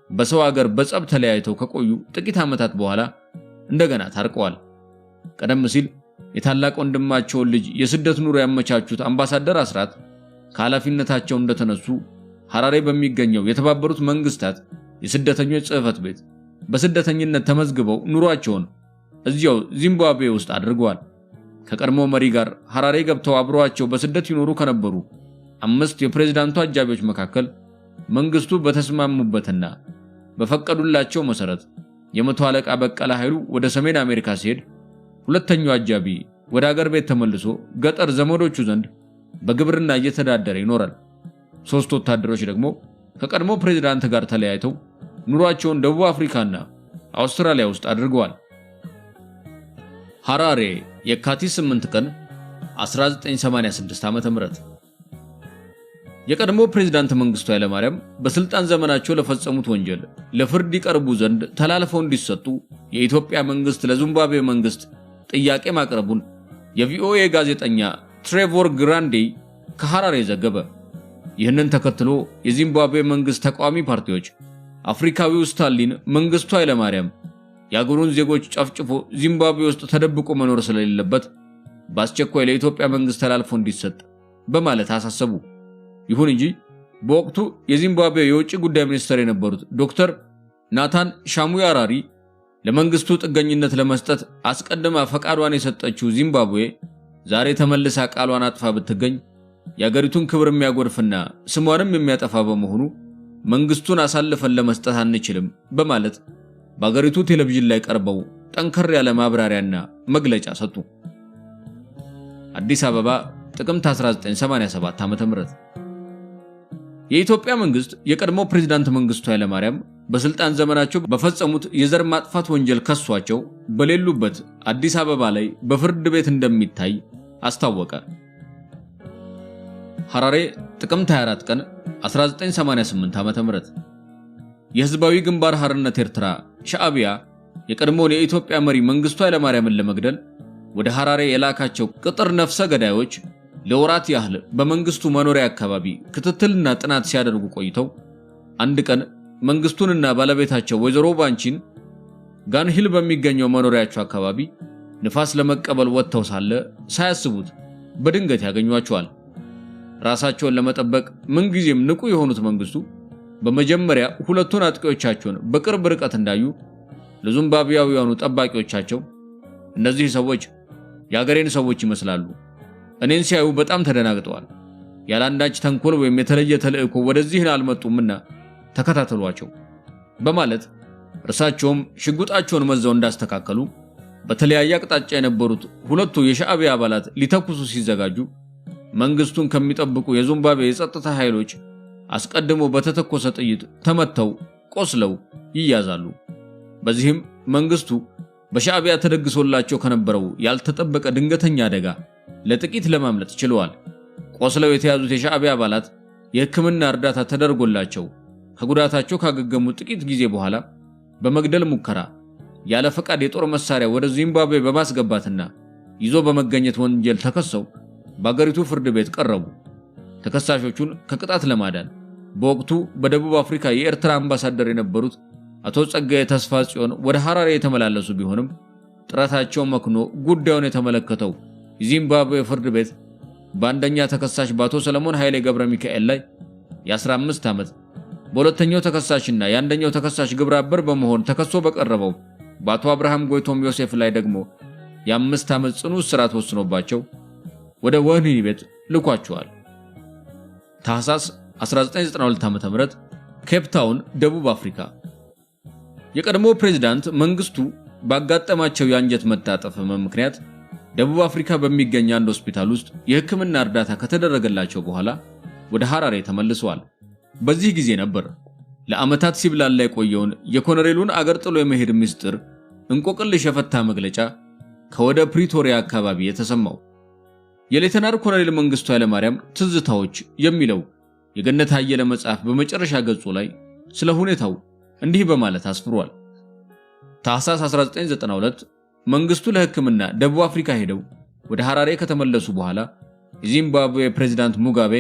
S1: በሰው ሀገር በጸብ ተለያይተው ከቆዩ ጥቂት ዓመታት በኋላ እንደገና ታርቀዋል። ቀደም ሲል የታላቅ ወንድማቸውን ልጅ የስደት ኑሮ ያመቻቹት አምባሳደር አስራት ከኃላፊነታቸው እንደተነሱ ሐራሬ በሚገኘው የተባበሩት መንግስታት የስደተኞች ጽሕፈት ቤት በስደተኝነት ተመዝግበው ኑሯቸውን እዚያው ዚምባብዌ ውስጥ አድርገዋል። ከቀድሞ መሪ ጋር ሐራሬ ገብተው አብረዋቸው በስደት ይኖሩ ከነበሩ 5 የፕሬዝዳንቱ አጃቢዎች መካከል መንግስቱ በተስማሙበትና በፈቀዱላቸው መሰረት የመቶ አለቃ በቀለ ኃይሉ ወደ ሰሜን አሜሪካ ሲሄድ፣ ሁለተኛው አጃቢ ወደ አገር ቤት ተመልሶ ገጠር ዘመዶቹ ዘንድ በግብርና እየተዳደረ ይኖራል። 3 ወታደሮች ደግሞ ከቀድሞ ፕሬዝዳንት ጋር ተለያይተው ኑሯቸውን ደቡብ አፍሪካና አውስትራሊያ ውስጥ አድርገዋል። ሐራሬ የካቲት 8 ቀን 1986 ዓ.ም። የቀድሞ ፕሬዝዳንት መንግስቱ ኃይለማርያም በስልጣን ዘመናቸው ለፈጸሙት ወንጀል ለፍርድ ይቀርቡ ዘንድ ተላልፈው እንዲሰጡ የኢትዮጵያ መንግስት ለዚምባብዌ መንግስት ጥያቄ ማቅረቡን የቪኦኤ ጋዜጠኛ ትሬቮር ግራንዴ ከሐራሬ ዘገበ። ይህንን ተከትሎ የዚምባብዌ መንግስት ተቃዋሚ ፓርቲዎች አፍሪካዊው ስታሊን መንግስቱ ኃይለማርያም የአገሩን ዜጎች ጨፍጭፎ ዚምባብዌ ውስጥ ተደብቆ መኖር ስለሌለበት በአስቸኳይ ለኢትዮጵያ መንግስት ተላልፎ እንዲሰጥ በማለት አሳሰቡ። ይሁን እንጂ በወቅቱ የዚምባብዌ የውጭ ጉዳይ ሚኒስትር የነበሩት ዶክተር ናታን ሻሙያራሪ ለመንግስቱ ጥገኝነት ለመስጠት አስቀድማ ፈቃዷን የሰጠችው ዚምባብዌ ዛሬ ተመልሳ ቃሏን አጥፋ ብትገኝ የአገሪቱን ክብር የሚያጎድፍና ስሟንም የሚያጠፋ በመሆኑ መንግስቱን አሳልፈን ለመስጠት አንችልም በማለት በአገሪቱ ቴሌቪዥን ላይ ቀርበው ጠንከር ያለ ማብራሪያና መግለጫ ሰጡ። አዲስ አበባ ጥቅምት 1987 ዓ.ም። የኢትዮጵያ መንግስት የቀድሞ ፕሬዝዳንት መንግስቱ ኃይለማርያም በስልጣን ዘመናቸው በፈጸሙት የዘር ማጥፋት ወንጀል ከሷቸው በሌሉበት አዲስ አበባ ላይ በፍርድ ቤት እንደሚታይ አስታወቀ። ሐራሬ ጥቅምት 24 ቀን 1988 ዓ.ም። የህዝባዊ ግንባር ሐርነት ኤርትራ ሻዕቢያ የቀድሞውን የኢትዮጵያ መሪ መንግስቱ ኃይለማርያምን ለመግደል ወደ ሐራሬ የላካቸው ቅጥር ነፍሰ ገዳዮች ለወራት ያህል በመንግስቱ መኖሪያ አካባቢ ክትትልና ጥናት ሲያደርጉ ቆይተው አንድ ቀን መንግስቱንና ባለቤታቸው ወይዘሮ ባንቺን ጋንሂል በሚገኘው መኖሪያቸው አካባቢ ንፋስ ለመቀበል ወጥተው ሳለ ሳያስቡት በድንገት ያገኟቸዋል። ራሳቸውን ለመጠበቅ ምንጊዜም ንቁ የሆኑት መንግስቱ በመጀመሪያ ሁለቱን አጥቂዎቻቸውን በቅርብ ርቀት እንዳዩ ለዚምባብዌያውያኑ ጠባቂዎቻቸው እነዚህ ሰዎች የአገሬን ሰዎች ይመስላሉ፣ እኔን ሲያዩ በጣም ተደናግጠዋል፣ ያላንዳች ተንኮል ወይም የተለየ ተልእኮ ወደዚህ አልመጡምና ተከታተሏቸው በማለት እርሳቸውም ሽጉጣቸውን መዘው እንዳስተካከሉ በተለያየ አቅጣጫ የነበሩት ሁለቱ የሻዕቢያ አባላት ሊተኩሱ ሲዘጋጁ መንግስቱን ከሚጠብቁ የዚምባብዌ የጸጥታ ኃይሎች አስቀድሞ በተተኮሰ ጥይት ተመተው ቆስለው ይያዛሉ። በዚህም መንግስቱ በሻዕቢያ ተደግሶላቸው ከነበረው ያልተጠበቀ ድንገተኛ አደጋ ለጥቂት ለማምለጥ ችለዋል። ቆስለው የተያዙት የሻዕቢያ አባላት የሕክምና እርዳታ ተደርጎላቸው ከጉዳታቸው ካገገሙ ጥቂት ጊዜ በኋላ በመግደል ሙከራ ያለ ፈቃድ የጦር መሳሪያ ወደ ዚምባብዌ በማስገባትና ይዞ በመገኘት ወንጀል ተከሰው በአገሪቱ ፍርድ ቤት ቀረቡ። ተከሳሾቹን ከቅጣት ለማዳን በወቅቱ በደቡብ አፍሪካ የኤርትራ አምባሳደር የነበሩት አቶ ጸጋዬ ተስፋ ጽዮን ወደ ሐራሬ የተመላለሱ ቢሆንም ጥረታቸው መክኖ ጉዳዩን የተመለከተው የዚምባብዌ ፍርድ ቤት በአንደኛ ተከሳሽ በአቶ ሰለሞን ኃይሌ ገብረ ሚካኤል ላይ የ15 ዓመት በሁለተኛው ተከሳሽና የአንደኛው ተከሳሽ ግብረ አበር በመሆን ተከሶ በቀረበው በአቶ አብርሃም ጎይቶም ዮሴፍ ላይ ደግሞ የ5 ዓመት ጽኑ እስራት ወስኖባቸው ወደ ወህኒ ቤት ልኳቸዋል። ታህሳስ 1992 ዓ.ም ኬፕ ታውን ደቡብ አፍሪካ። የቀድሞ ፕሬዝዳንት መንግስቱ ባጋጠማቸው የአንጀት መታጠፍ ምክንያት ደቡብ አፍሪካ በሚገኝ አንድ ሆስፒታል ውስጥ የሕክምና እርዳታ ከተደረገላቸው በኋላ ወደ ሐራሬ ተመልሰዋል። በዚህ ጊዜ ነበር ለዓመታት ሲብላላ የቆየውን የኮሎኔሉን አገር ጥሎ የመሄድ ምስጢር እንቆቅልሽ የፈታ መግለጫ ከወደ ፕሪቶሪያ አካባቢ የተሰማው። የሌተናል ኮሎኔል መንግስቱ ኃይለማርያም ትዝታዎች የሚለው የገነት አየለ መጽሐፍ በመጨረሻ ገጹ ላይ ስለ ሁኔታው እንዲህ በማለት አስፍሯል። ታህሳስ 1992 መንግስቱ ለሕክምና ደቡብ አፍሪካ ሄደው ወደ ሐራሬ ከተመለሱ በኋላ የዚምባብዌ ፕሬዝዳንት ሙጋቤ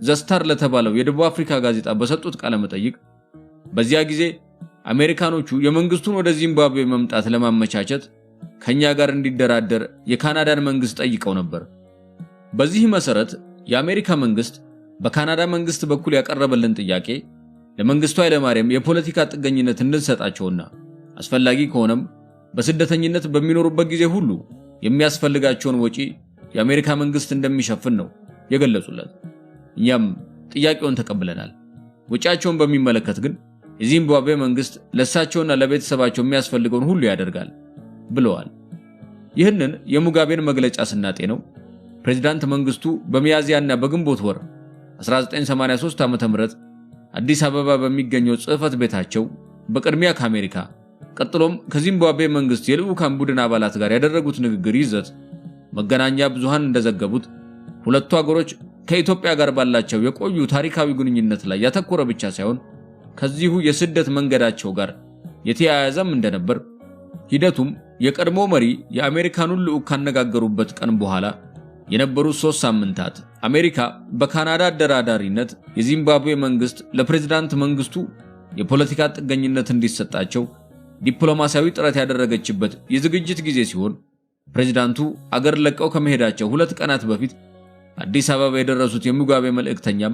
S1: ዘስታር ለተባለው የደቡብ አፍሪካ ጋዜጣ በሰጡት ቃለ መጠይቅ በዚያ ጊዜ አሜሪካኖቹ የመንግስቱን ወደ ዚምባብዌ መምጣት ለማመቻቸት ከኛ ጋር እንዲደራደር የካናዳን መንግስት ጠይቀው ነበር። በዚህ መሰረት የአሜሪካ መንግስት በካናዳ መንግስት በኩል ያቀረበልን ጥያቄ ለመንግስቱ ኃይለማርያም የፖለቲካ ጥገኝነት እንድንሰጣቸውና አስፈላጊ ከሆነም በስደተኝነት በሚኖሩበት ጊዜ ሁሉ የሚያስፈልጋቸውን ወጪ የአሜሪካ መንግስት እንደሚሸፍን ነው የገለጹለት። እኛም ጥያቄውን ተቀብለናል። ወጪያቸውን በሚመለከት ግን የዚምባብዌ መንግስት ለእሳቸውና ለቤተሰባቸው የሚያስፈልገውን ሁሉ ያደርጋል ብለዋል። ይህንን የሙጋቤን መግለጫ ስናጤነው ፕሬዝዳንት መንግስቱ በሚያዝያና በግንቦት ወር 1983 ዓ.ም አዲስ አበባ በሚገኘው ጽሕፈት ቤታቸው በቅድሚያ ከአሜሪካ ቀጥሎም ከዚምባብዌ መንግስት የልዑካን ቡድን አባላት ጋር ያደረጉት ንግግር ይዘት መገናኛ ብዙሃን እንደዘገቡት ሁለቱ አገሮች ከኢትዮጵያ ጋር ባላቸው የቆዩ ታሪካዊ ግንኙነት ላይ ያተኮረ ብቻ ሳይሆን ከዚሁ የስደት መንገዳቸው ጋር የተያያዘም እንደነበር፣ ሂደቱም የቀድሞ መሪ የአሜሪካኑን ልዑክ ካነጋገሩበት ቀን በኋላ የነበሩት 3 ሳምንታት አሜሪካ በካናዳ አደራዳሪነት የዚምባብዌ መንግስት ለፕሬዝዳንት መንግስቱ የፖለቲካ ጥገኝነት እንዲሰጣቸው ዲፕሎማሲያዊ ጥረት ያደረገችበት የዝግጅት ጊዜ ሲሆን ፕሬዝዳንቱ አገር ለቀው ከመሄዳቸው 2 ቀናት በፊት አዲስ አበባ የደረሱት የሙጋቤ መልእክተኛም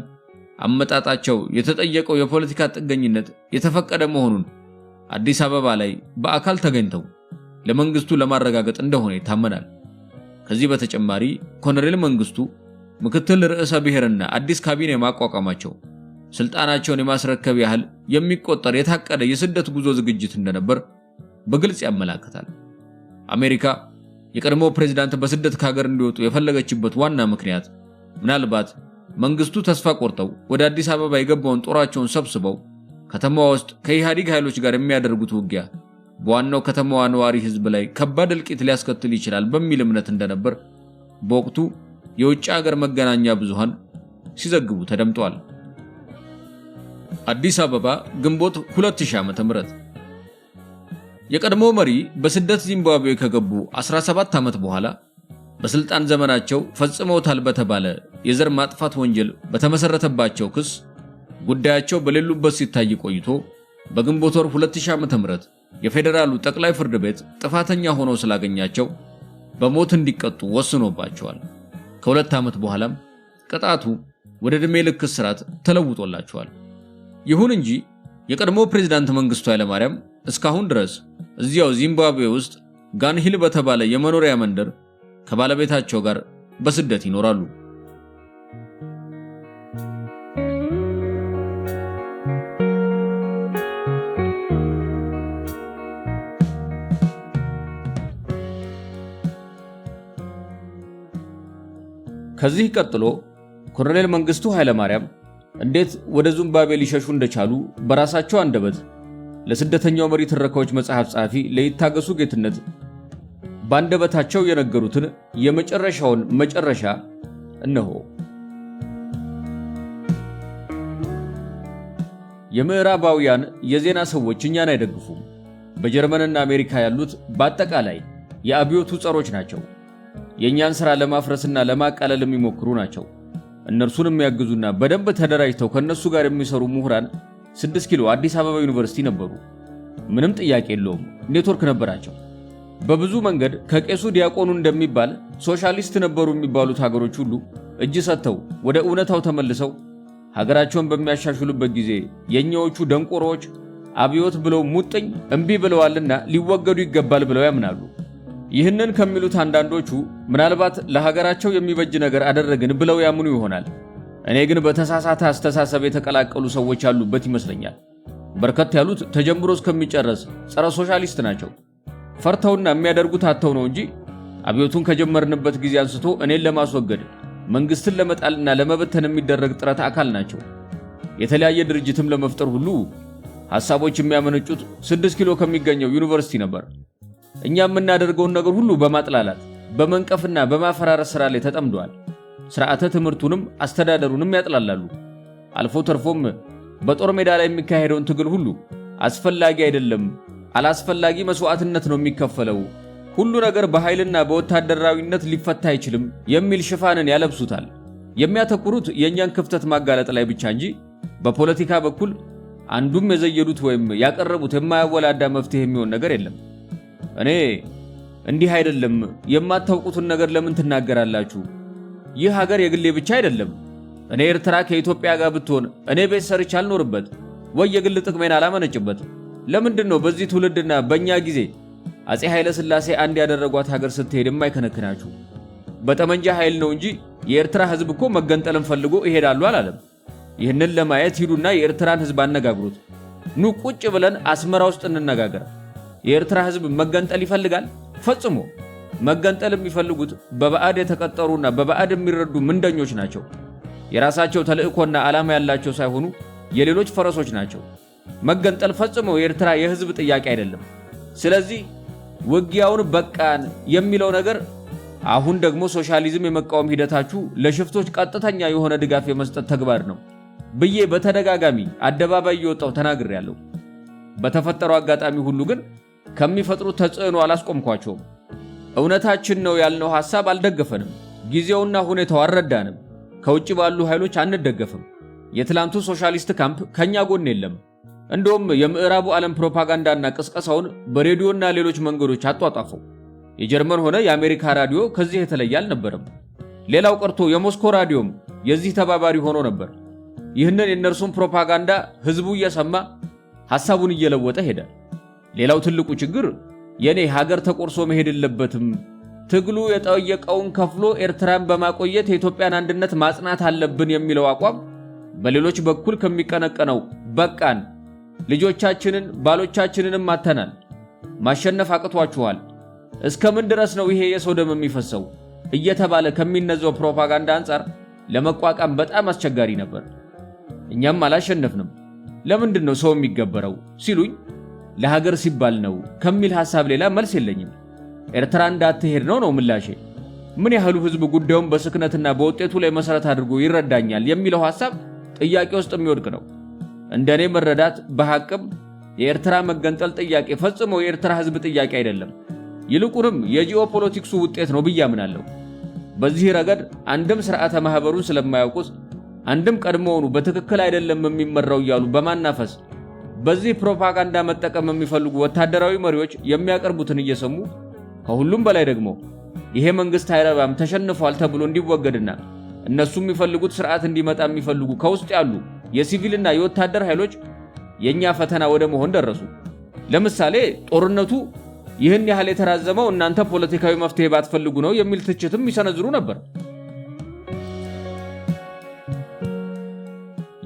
S1: አመጣጣቸው የተጠየቀው የፖለቲካ ጥገኝነት የተፈቀደ መሆኑን አዲስ አበባ ላይ በአካል ተገኝተው ለመንግስቱ ለማረጋገጥ እንደሆነ ይታመናል። ከዚህ በተጨማሪ ኮሎኔል መንግስቱ ምክትል ርዕሰ ብሔርና አዲስ ካቢኔ ማቋቋማቸው ስልጣናቸውን የማስረከብ ያህል የሚቆጠር የታቀደ የስደት ጉዞ ዝግጅት እንደነበር በግልጽ ያመለክታል። አሜሪካ የቀድሞ ፕሬዝዳንት በስደት ከሀገር እንዲወጡ የፈለገችበት ዋና ምክንያት ምናልባት መንግስቱ ተስፋ ቆርጠው ወደ አዲስ አበባ የገባውን ጦራቸውን ሰብስበው ከተማዋ ውስጥ ከኢህአዴግ ኃይሎች ጋር የሚያደርጉት ውጊያ በዋናው ከተማዋ ነዋሪ ህዝብ ላይ ከባድ እልቂት ሊያስከትል ይችላል በሚል እምነት እንደነበር በወቅቱ የውጭ ሀገር መገናኛ ብዙሃን ሲዘግቡ ተደምጧል። አዲስ አበባ ግንቦት 2000 ዓ.ም የቀድሞ መሪ በስደት ዚምባብዌ ከገቡ 17 ዓመት በኋላ በስልጣን ዘመናቸው ፈጽመውታል በተባለ የዘር ማጥፋት ወንጀል በተመሰረተባቸው ክስ ጉዳያቸው በሌሉበት ሲታይ ቆይቶ በግንቦት ወር 2000 ዓ.ም የፌደራሉ ጠቅላይ ፍርድ ቤት ጥፋተኛ ሆነው ስላገኛቸው በሞት እንዲቀጡ ወስኖባቸዋል። ከ2 ዓመት በኋላም ቅጣቱ ወደ ዕድሜ ልክ እስራት ተለውጦላቸዋል። ይሁን እንጂ የቀድሞ ፕሬዝዳንት መንግስቱ ኃይለማርያም እስካሁን ድረስ እዚያው ዚምባብዌ ውስጥ ጋንሂል በተባለ የመኖሪያ መንደር ከባለቤታቸው ጋር በስደት ይኖራሉ። ከዚህ ቀጥሎ ኮሎኔል መንግስቱ ኃይለማርያም እንዴት ወደ ዚምባብዌ ሊሸሹ እንደቻሉ በራሳቸው አንደበት ለስደተኛው መሪ ትረካዎች መጽሐፍ ጸሐፊ ለይታገሱ ጌትነት ባንደበታቸው የነገሩትን የመጨረሻውን መጨረሻ እነሆ። የምዕራባውያን የዜና ሰዎች እኛን አይደግፉም። በጀርመንና አሜሪካ ያሉት በአጠቃላይ የአብዮቱ ጸሮች ናቸው። የእኛን ሥራ ለማፍረስና ለማቃለል የሚሞክሩ ናቸው። እነርሱን የሚያግዙና በደንብ ተደራጅተው ከነሱ ጋር የሚሰሩ ምሁራን 6 ኪሎ አዲስ አበባ ዩኒቨርሲቲ ነበሩ። ምንም ጥያቄ የለውም፣ ኔትወርክ ነበራቸው። በብዙ መንገድ ከቄሱ ዲያቆኑ እንደሚባል ሶሻሊስት ነበሩ የሚባሉት ሀገሮች ሁሉ እጅ ሰጥተው ወደ እውነታው ተመልሰው ሀገራቸውን በሚያሻሽሉበት ጊዜ የኛዎቹ ደንቆሮዎች አብዮት ብለው ሙጥኝ እምቢ ብለዋልና ሊወገዱ ይገባል ብለው ያምናሉ። ይህንን ከሚሉት አንዳንዶቹ ምናልባት ለሀገራቸው የሚበጅ ነገር አደረግን ብለው ያምኑ ይሆናል። እኔ ግን በተሳሳተ አስተሳሰብ የተቀላቀሉ ሰዎች ያሉበት ይመስለኛል። በርከት ያሉት ተጀምሮ እስከሚጨረስ ጸረ ሶሻሊስት ናቸው። ፈርተውና የሚያደርጉት አተው ነው እንጂ አብዮቱን ከጀመርንበት ጊዜ አንስቶ እኔን ለማስወገድ መንግስትን ለመጣልና ለመበተን የሚደረግ ጥረት አካል ናቸው። የተለያየ ድርጅትም ለመፍጠር ሁሉ ሐሳቦች የሚያመነጩት 6 ኪሎ ከሚገኘው ዩኒቨርሲቲ ነበር። እኛ የምናደርገውን ነገር ሁሉ በማጥላላት በመንቀፍና በማፈራረስ ስራ ላይ ተጠምደዋል። ስርዓተ ትምህርቱንም አስተዳደሩንም ያጥላላሉ። አልፎ ተርፎም በጦር ሜዳ ላይ የሚካሄደውን ትግል ሁሉ አስፈላጊ አይደለም፣ አላስፈላጊ መስዋዕትነት ነው የሚከፈለው፣ ሁሉ ነገር በኃይልና በወታደራዊነት ሊፈታ አይችልም የሚል ሽፋንን ያለብሱታል። የሚያተኩሩት የኛን ክፍተት ማጋለጥ ላይ ብቻ እንጂ በፖለቲካ በኩል አንዱም የዘየዱት ወይም ያቀረቡት የማያወላዳ መፍትሄ የሚሆን ነገር የለም። እኔ እንዲህ አይደለም፣ የማታውቁትን ነገር ለምን ትናገራላችሁ? ይህ ሀገር የግሌ ብቻ አይደለም። እኔ ኤርትራ ከኢትዮጵያ ጋር ብትሆን እኔ ቤት ሰርቼ አልኖርበት ወይ የግል ጥቅሜን አላመነጭበት። ለምንድነው በዚህ ትውልድና በእኛ ጊዜ አፄ ኃይለ ሥላሴ አንድ ያደረጓት ሀገር ስትሄድ የማይከነክናችሁ? በጠመንጃ ኃይል ነው እንጂ የኤርትራ ህዝብ እኮ መገንጠልን ፈልጎ ይሄዳሉ አላለም። ይህንን ለማየት ሂዱና የኤርትራን ህዝብ አነጋግሩት። ኑ ቁጭ ብለን አስመራ ውስጥ እንነጋገር። የኤርትራ ህዝብ መገንጠል ይፈልጋል? ፈጽሞ። መገንጠል የሚፈልጉት በባዕድ የተቀጠሩና በባዕድ የሚረዱ ምንደኞች ናቸው። የራሳቸው ተልእኮና ዓላማ ያላቸው ሳይሆኑ የሌሎች ፈረሶች ናቸው። መገንጠል ፈጽሞ የኤርትራ የህዝብ ጥያቄ አይደለም። ስለዚህ ውጊያውን በቃን የሚለው ነገር አሁን ደግሞ ሶሻሊዝም የመቃወም ሂደታችሁ ለሽፍቶች ቀጥተኛ የሆነ ድጋፍ የመስጠት ተግባር ነው ብዬ በተደጋጋሚ አደባባይ እየወጣሁ ተናግሬያለሁ። በተፈጠረው አጋጣሚ ሁሉ ግን ከሚፈጥሩት ተጽዕኖ አላስቆምኳቸውም። እውነታችን ነው ያልነው ሐሳብ አልደገፈንም። ጊዜውና ሁኔታው አልረዳንም። ከውጭ ባሉ ኃይሎች አንደገፍም። የትላንቱ ሶሻሊስት ካምፕ ከኛ ጎን የለም። እንደውም የምዕራቡ ዓለም ፕሮፓጋንዳና ቅስቀሳውን በሬዲዮና ሌሎች መንገዶች አጧጣፈው። የጀርመን ሆነ የአሜሪካ ራዲዮ ከዚህ የተለየ አልነበረም። ሌላው ቀርቶ የሞስኮ ራዲዮም የዚህ ተባባሪ ሆኖ ነበር። ይህንን የእነርሱን ፕሮፓጋንዳ ህዝቡ እየሰማ ሐሳቡን እየለወጠ ሄደ። ሌላው ትልቁ ችግር የኔ ሀገር ተቆርሶ መሄድ የለበትም፣ ትግሉ የጠየቀውን ከፍሎ ኤርትራን በማቆየት የኢትዮጵያን አንድነት ማጽናት አለብን የሚለው አቋም በሌሎች በኩል ከሚቀነቀነው በቃን፣ ልጆቻችንን ባሎቻችንንም ማተናል፣ ማሸነፍ አቅቷችኋል፣ እስከምን ድረስ ነው ይሄ የሰው ደም የሚፈሰው እየተባለ ከሚነዛው ፕሮፓጋንዳ አንጻር ለመቋቋም በጣም አስቸጋሪ ነበር። እኛም አላሸነፍንም። ለምንድነው ሰው የሚገበረው ሲሉኝ ለሀገር ሲባል ነው ከሚል ሐሳብ ሌላ መልስ የለኝም። ኤርትራ እንዳትሄድ ነው ምላሼ። ምን ያህሉ ህዝብ ጉዳዩን በስክነትና በውጤቱ ላይ መሰረት አድርጎ ይረዳኛል የሚለው ሐሳብ ጥያቄ ውስጥ የሚወድቅ ነው። እንደኔ መረዳት በሐቅም የኤርትራ መገንጠል ጥያቄ ፈጽሞ የኤርትራ ህዝብ ጥያቄ አይደለም። ይልቁንም የጂኦፖለቲክሱ ውጤት ነው ብዬ አምናለሁ። በዚህ ረገድ አንድም ስርዓተ ማህበሩን ስለማያውቁት አንድም ቀድሞውኑ በትክክል አይደለም የሚመራው እያሉ በማናፈስ በዚህ ፕሮፓጋንዳ መጠቀም የሚፈልጉ ወታደራዊ መሪዎች የሚያቀርቡትን እየሰሙ ከሁሉም በላይ ደግሞ ይሄ መንግስት አይረባም ተሸንፏል ተብሎ እንዲወገድና እነሱ የሚፈልጉት ስርዓት እንዲመጣ የሚፈልጉ ከውስጥ ያሉ የሲቪልና የወታደር ኃይሎች የኛ ፈተና ወደ መሆን ደረሱ። ለምሳሌ ጦርነቱ ይህን ያህል የተራዘመው እናንተ ፖለቲካዊ መፍትሄ ባትፈልጉ ነው የሚል ትችትም ይሰነዝሩ ነበር።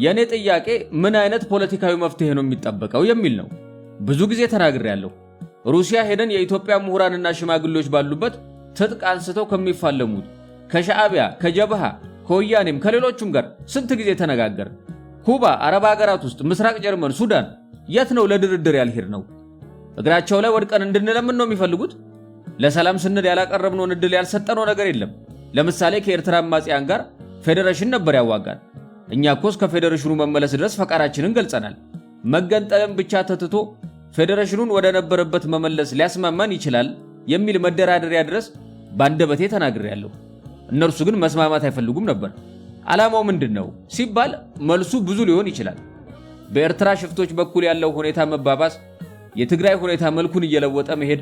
S1: የኔ ጥያቄ ምን አይነት ፖለቲካዊ መፍትሄ ነው የሚጠበቀው የሚል ነው። ብዙ ጊዜ ተናግሬያለሁ። ሩሲያ ሄደን የኢትዮጵያ ምሁራንና ሽማግሌዎች ባሉበት ትጥቅ አንስተው ከሚፋለሙት ከሻዕቢያ፣ ከጀብሃ፣ ከወያኔም ከሌሎቹም ጋር ስንት ጊዜ ተነጋገር። ኩባ፣ አረብ ሀገራት ውስጥ ምስራቅ ጀርመን፣ ሱዳን የት ነው ለድርድር ያልሄድ ነው? እግራቸው ላይ ወድቀን እንድንለምን ነው የሚፈልጉት? ለሰላም ስንል ያላቀረብነውን እድል ያልሰጠነው ነገር የለም። ለምሳሌ ከኤርትራ አማጽያን ጋር ፌዴሬሽን ነበር ያዋጋን። እኛ እኮ እስከ ፌዴሬሽኑ መመለስ ድረስ ፈቃዳችንን ገልጸናል። መገንጠልን ብቻ ተትቶ ፌዴሬሽኑን ወደ ነበረበት መመለስ ሊያስማማን ይችላል የሚል መደራደሪያ ድረስ ባንደበቴ ተናግሬያለሁ። እነርሱ ግን መስማማት አይፈልጉም ነበር። ዓላማው ምንድነው ሲባል መልሱ ብዙ ሊሆን ይችላል። በኤርትራ ሽፍቶች በኩል ያለው ሁኔታ መባባስ፣ የትግራይ ሁኔታ መልኩን እየለወጠ መሄድ፣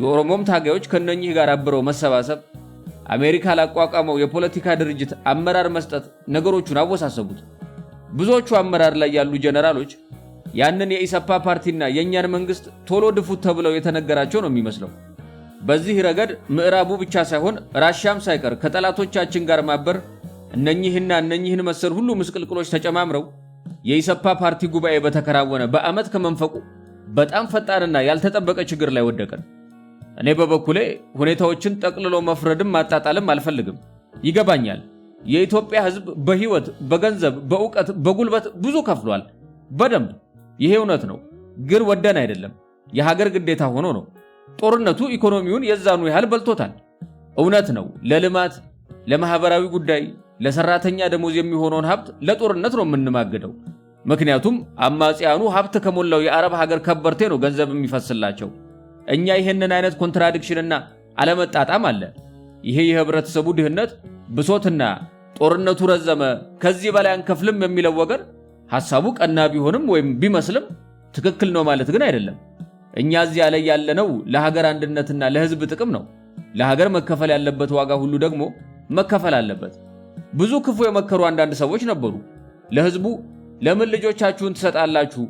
S1: የኦሮሞም ታጋዮች ከነኚህ ጋር አብረው መሰባሰብ፣ አሜሪካ ላቋቋመው የፖለቲካ ድርጅት አመራር መስጠት ነገሮቹን አወሳሰቡት። ብዙዎቹ አመራር ላይ ያሉ ጀነራሎች ያንን የኢሰፓ ፓርቲና የኛን መንግስት ቶሎ ድፉት ተብለው የተነገራቸው ነው የሚመስለው። በዚህ ረገድ ምዕራቡ ብቻ ሳይሆን ራሻም ሳይቀር ከጠላቶቻችን ጋር ማበር እነኚህና እነኚህን መሰል ሁሉ ምስቅልቅሎች ተጨማምረው የኢሰፓ ፓርቲ ጉባኤ በተከናወነ በአመት ከመንፈቁ በጣም ፈጣንና ያልተጠበቀ ችግር ላይ ወደቀን። እኔ በበኩሌ ሁኔታዎችን ጠቅልሎ መፍረድም ማጣጣልም አልፈልግም። ይገባኛል። የኢትዮጵያ ህዝብ በህይወት በገንዘብ በእውቀት በጉልበት ብዙ ከፍሏል በደንብ ይሄ እውነት ነው ግን ወደን አይደለም የሀገር ግዴታ ሆኖ ነው ጦርነቱ ኢኮኖሚውን የዛኑ ያህል በልቶታል እውነት ነው ለልማት ለማህበራዊ ጉዳይ ለሰራተኛ ደሞዝ የሚሆነውን ሀብት ለጦርነት ነው የምንማገደው ምክንያቱም አማጺያኑ ሀብት ከሞላው የአረብ ሀገር ከበርቴ ነው ገንዘብ የሚፈስላቸው እኛ ይሄንን አይነት ኮንትራዲክሽንና አለመጣጣም አለ ይሄ የህብረተሰቡ ድህነት ብሶትና ጦርነቱ ረዘመ ከዚህ በላይ አንከፍልም የሚለው ወገን ሐሳቡ ቀና ቢሆንም ወይም ቢመስልም ትክክል ነው ማለት ግን አይደለም እኛ እዚህ ላይ ያለነው ለሀገር አንድነትና ለህዝብ ጥቅም ነው ለሀገር መከፈል ያለበት ዋጋ ሁሉ ደግሞ መከፈል አለበት ብዙ ክፉ የመከሩ አንዳንድ ሰዎች ነበሩ ለህዝቡ ለምን ልጆቻችሁን ትሰጣላችሁ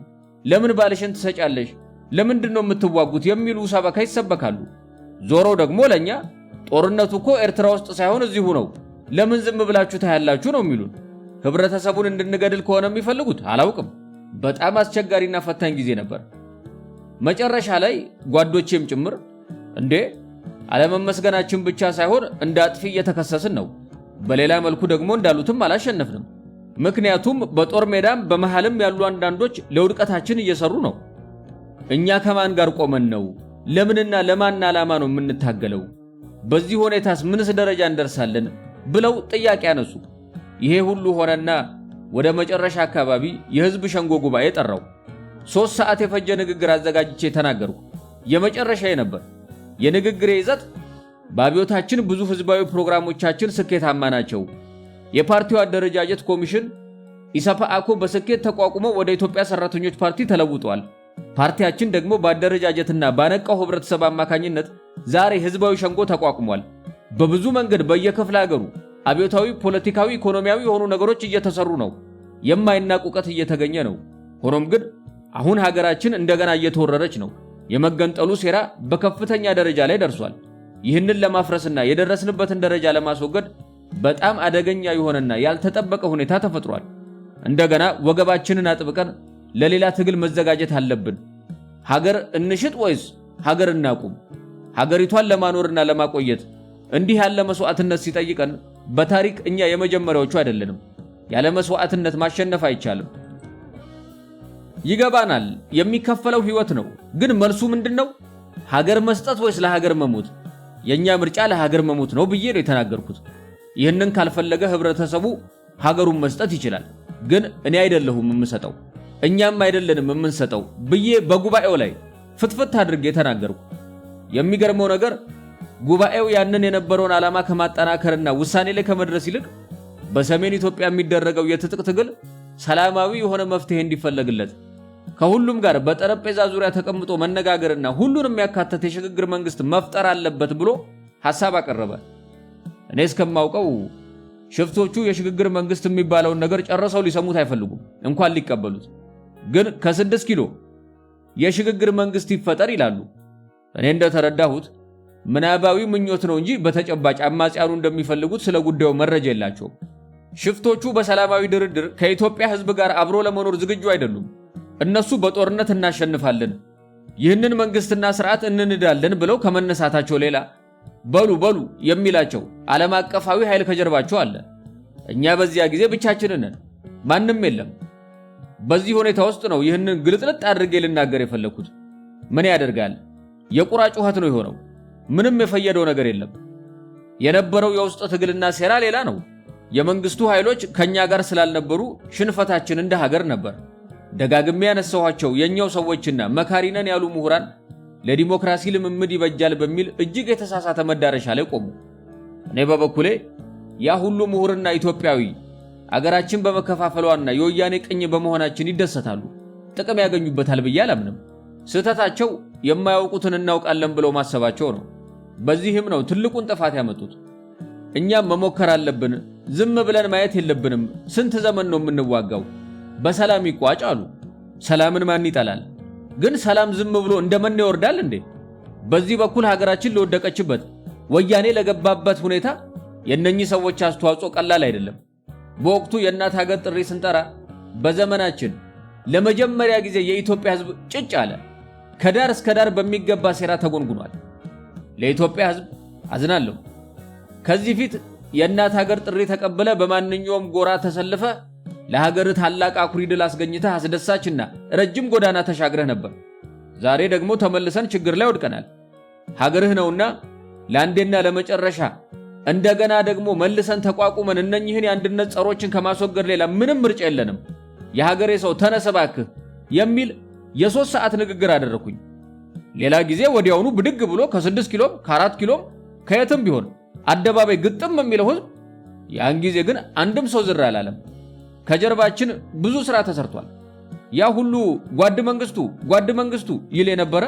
S1: ለምን ባልሽን ትሰጫለሽ ለምንድነው የምትዋጉት የሚሉ ሰበካ ይሰበካሉ ዞሮ ደግሞ ለኛ ጦርነቱ እኮ ኤርትራ ውስጥ ሳይሆን እዚሁ ነው ለምን ዝም ብላችሁ ታያላችሁ ነው የሚሉን ህብረተሰቡን እንድንገድል ከሆነ የሚፈልጉት አላውቅም በጣም አስቸጋሪና ፈታኝ ጊዜ ነበር መጨረሻ ላይ ጓዶቼም ጭምር እንዴ አለመመስገናችን ብቻ ሳይሆን እንዳጥፊ እየተከሰስን ነው በሌላ መልኩ ደግሞ እንዳሉትም አላሸነፍንም ምክንያቱም በጦር ሜዳም በመሃልም ያሉ አንዳንዶች ለውድቀታችን እየሰሩ ነው እኛ ከማን ጋር ቆመን ነው ለምንና ለማን ዓላማ ነው የምንታገለው በዚህ ሁኔታስ ምንስ ደረጃ እንደርሳለን ብለው ጥያቄ ያነሱ ይሄ ሁሉ ሆነና ወደ መጨረሻ አካባቢ የህዝብ ሸንጎ ጉባኤ ጠራው 3 ሰዓት የፈጀ ንግግር አዘጋጅቼ ተናገርኩ የመጨረሻዬ ነበር የንግግሬ ይዘት በአብዮታችን ብዙ ህዝባዊ ፕሮግራሞቻችን ስኬታማ ናቸው የፓርቲው አደረጃጀት ኮሚሽን ኢሰፓአኮ በስኬት ተቋቁሞ ወደ ኢትዮጵያ ሰራተኞች ፓርቲ ተለውጧል ፓርቲያችን ደግሞ በአደረጃጀትና ባነቃው ህብረተሰብ አማካኝነት ዛሬ ህዝባዊ ሸንጎ ተቋቁሟል በብዙ መንገድ በየክፍለ ሀገሩ አብዮታዊ ፖለቲካዊ ኢኮኖሚያዊ የሆኑ ነገሮች እየተሰሩ ነው የማይናቅ ዕውቀት እየተገኘ ነው ሆኖም ግን አሁን ሀገራችን እንደገና እየተወረረች ነው የመገንጠሉ ሴራ በከፍተኛ ደረጃ ላይ ደርሷል ይህንን ለማፍረስና የደረስንበትን ደረጃ ለማስወገድ በጣም አደገኛ የሆነና ያልተጠበቀ ሁኔታ ተፈጥሯል እንደገና ወገባችንን አጥብቀን ለሌላ ትግል መዘጋጀት አለብን ሀገር እንሽጥ ወይስ ሀገር እናቁም ሀገሪቷን ለማኖርና ለማቆየት እንዲህ ያለ መስዋዕትነት ሲጠይቀን በታሪክ እኛ የመጀመሪያዎቹ አይደለንም ያለ መስዋዕትነት ማሸነፍ አይቻልም ይገባናል የሚከፈለው ህይወት ነው ግን መልሱ ምንድነው ሀገር መስጠት ወይስ ለሀገር መሞት የኛ ምርጫ ለሀገር መሞት ነው ብዬ ነው የተናገርኩት ይህንን ካልፈለገ ህብረተሰቡ ሀገሩን መስጠት ይችላል ግን እኔ አይደለሁም የምሰጠው እኛም አይደለንም የምንሰጠው ብዬ በጉባኤው ላይ ፍትፍት አድርጌ ተናገርኩ የሚገርመው ነገር ጉባኤው ያንን የነበረውን ዓላማ ከማጠናከርና ውሳኔ ላይ ከመድረስ ይልቅ በሰሜን ኢትዮጵያ የሚደረገው የትጥቅ ትግል ሰላማዊ የሆነ መፍትሄ እንዲፈለግለት ከሁሉም ጋር በጠረጴዛ ዙሪያ ተቀምጦ መነጋገርና ሁሉንም የሚያካትት የሽግግር መንግስት መፍጠር አለበት ብሎ ሐሳብ አቀረበ እኔ እስከማውቀው ሽፍቶቹ የሽግግር መንግስት የሚባለውን ነገር ጨርሰው ሊሰሙት አይፈልጉም እንኳን ሊቀበሉት ግን ከ6 ኪሎ የሽግግር መንግስት ይፈጠር ይላሉ እኔ እንደተረዳሁት ምናባዊ ምኞት ነው እንጂ በተጨባጭ አማጺያኑ እንደሚፈልጉት ስለ ጉዳዩ መረጃ የላቸውም ሽፍቶቹ በሰላማዊ ድርድር ከኢትዮጵያ ህዝብ ጋር አብሮ ለመኖር ዝግጁ አይደሉም እነሱ በጦርነት እናሸንፋለን ይህንን መንግስትና ስርዓት እንንዳለን ብለው ከመነሳታቸው ሌላ በሉ የሚላቸው ዓለም አቀፋዊ ኃይል ከጀርባቸው አለ እኛ በዚያ ጊዜ ብቻችንን ነን ማንንም የለም በዚህ ሁኔታ ውስጥ ነው ይህንን ግልጥልጥ አድርጌ ልናገር የፈለኩት ምን ያደርጋል የቁራጭ ውሃት ነው የሆነው ምንም የፈየደው ነገር የለም የነበረው የውስጥ ትግልና ሴራ ሌላ ነው የመንግስቱ ኃይሎች ከኛ ጋር ስላልነበሩ ሽንፈታችን እንደ ሀገር ነበር ደጋግሜ ያነሳኋቸው የኛው ሰዎችና መካሪነን ያሉ ምሁራን ለዲሞክራሲ ልምምድ ይበጃል በሚል እጅግ የተሳሳተ መዳረሻ ላይ ቆሙ እኔ በበኩሌ ያ ሁሉ ምሁርና ኢትዮጵያዊ አገራችን በመከፋፈሏና የወያኔ ቅኝ በመሆናችን ይደሰታሉ ጥቅም ያገኙበታል ብዬ አላምንም ስህተታቸው የማያውቁትን እናውቃለን ብለው ማሰባቸው ነው በዚህም ነው ትልቁን ጥፋት ያመጡት እኛም መሞከር አለብን ዝም ብለን ማየት የለብንም ስንት ዘመን ነው የምንዋጋው በሰላም ይቋጭ አሉ ሰላምን ማን ይጠላል ግን ሰላም ዝም ብሎ እንደምን ይወርዳል እንዴ በዚህ በኩል ሀገራችን ለወደቀችበት ወያኔ ለገባበት ሁኔታ የነኚህ ሰዎች አስተዋጽኦ ቀላል አይደለም በወቅቱ የእናት ሀገር ጥሪ ስንጠራ በዘመናችን ለመጀመሪያ ጊዜ የኢትዮጵያ ህዝብ ጭጭ አለ ከዳር እስከ ዳር በሚገባ ሴራ ተጎንጉኗል ለኢትዮጵያ ህዝብ አዝናለሁ ከዚህ ፊት የእናት ሀገር ጥሪ ተቀበለ በማንኛውም ጎራ ተሰልፈ ለሀገር ታላቅ አኩሪ ድል አስገኝተህ አስደሳችና ረጅም ጎዳና ተሻግረህ ነበር። ዛሬ ደግሞ ተመልሰን ችግር ላይ ወድቀናል። ሀገርህ ነውና ለአንዴና ለመጨረሻ እንደገና ደግሞ መልሰን ተቋቁመን እነኚህን የአንድነት ጸሮችን ከማስወገድ ሌላ ምንም ምርጫ የለንም። የሀገሬ ሰው ተነስ እባክህ የሚል የ3 ሰዓት ንግግር አደረኩኝ። ሌላ ጊዜ ወዲያውኑ ብድግ ብሎ ከ6 ኪሎም ከ4 ኪሎም ከየትም ቢሆን አደባባይ ግጥም የሚለው ህዝብ፣ ያን ጊዜ ግን አንድም ሰው ዝር አላለም። ከጀርባችን ብዙ ስራ ተሰርቷል። ያ ሁሉ ጓድ መንግስቱ ይል የነበረ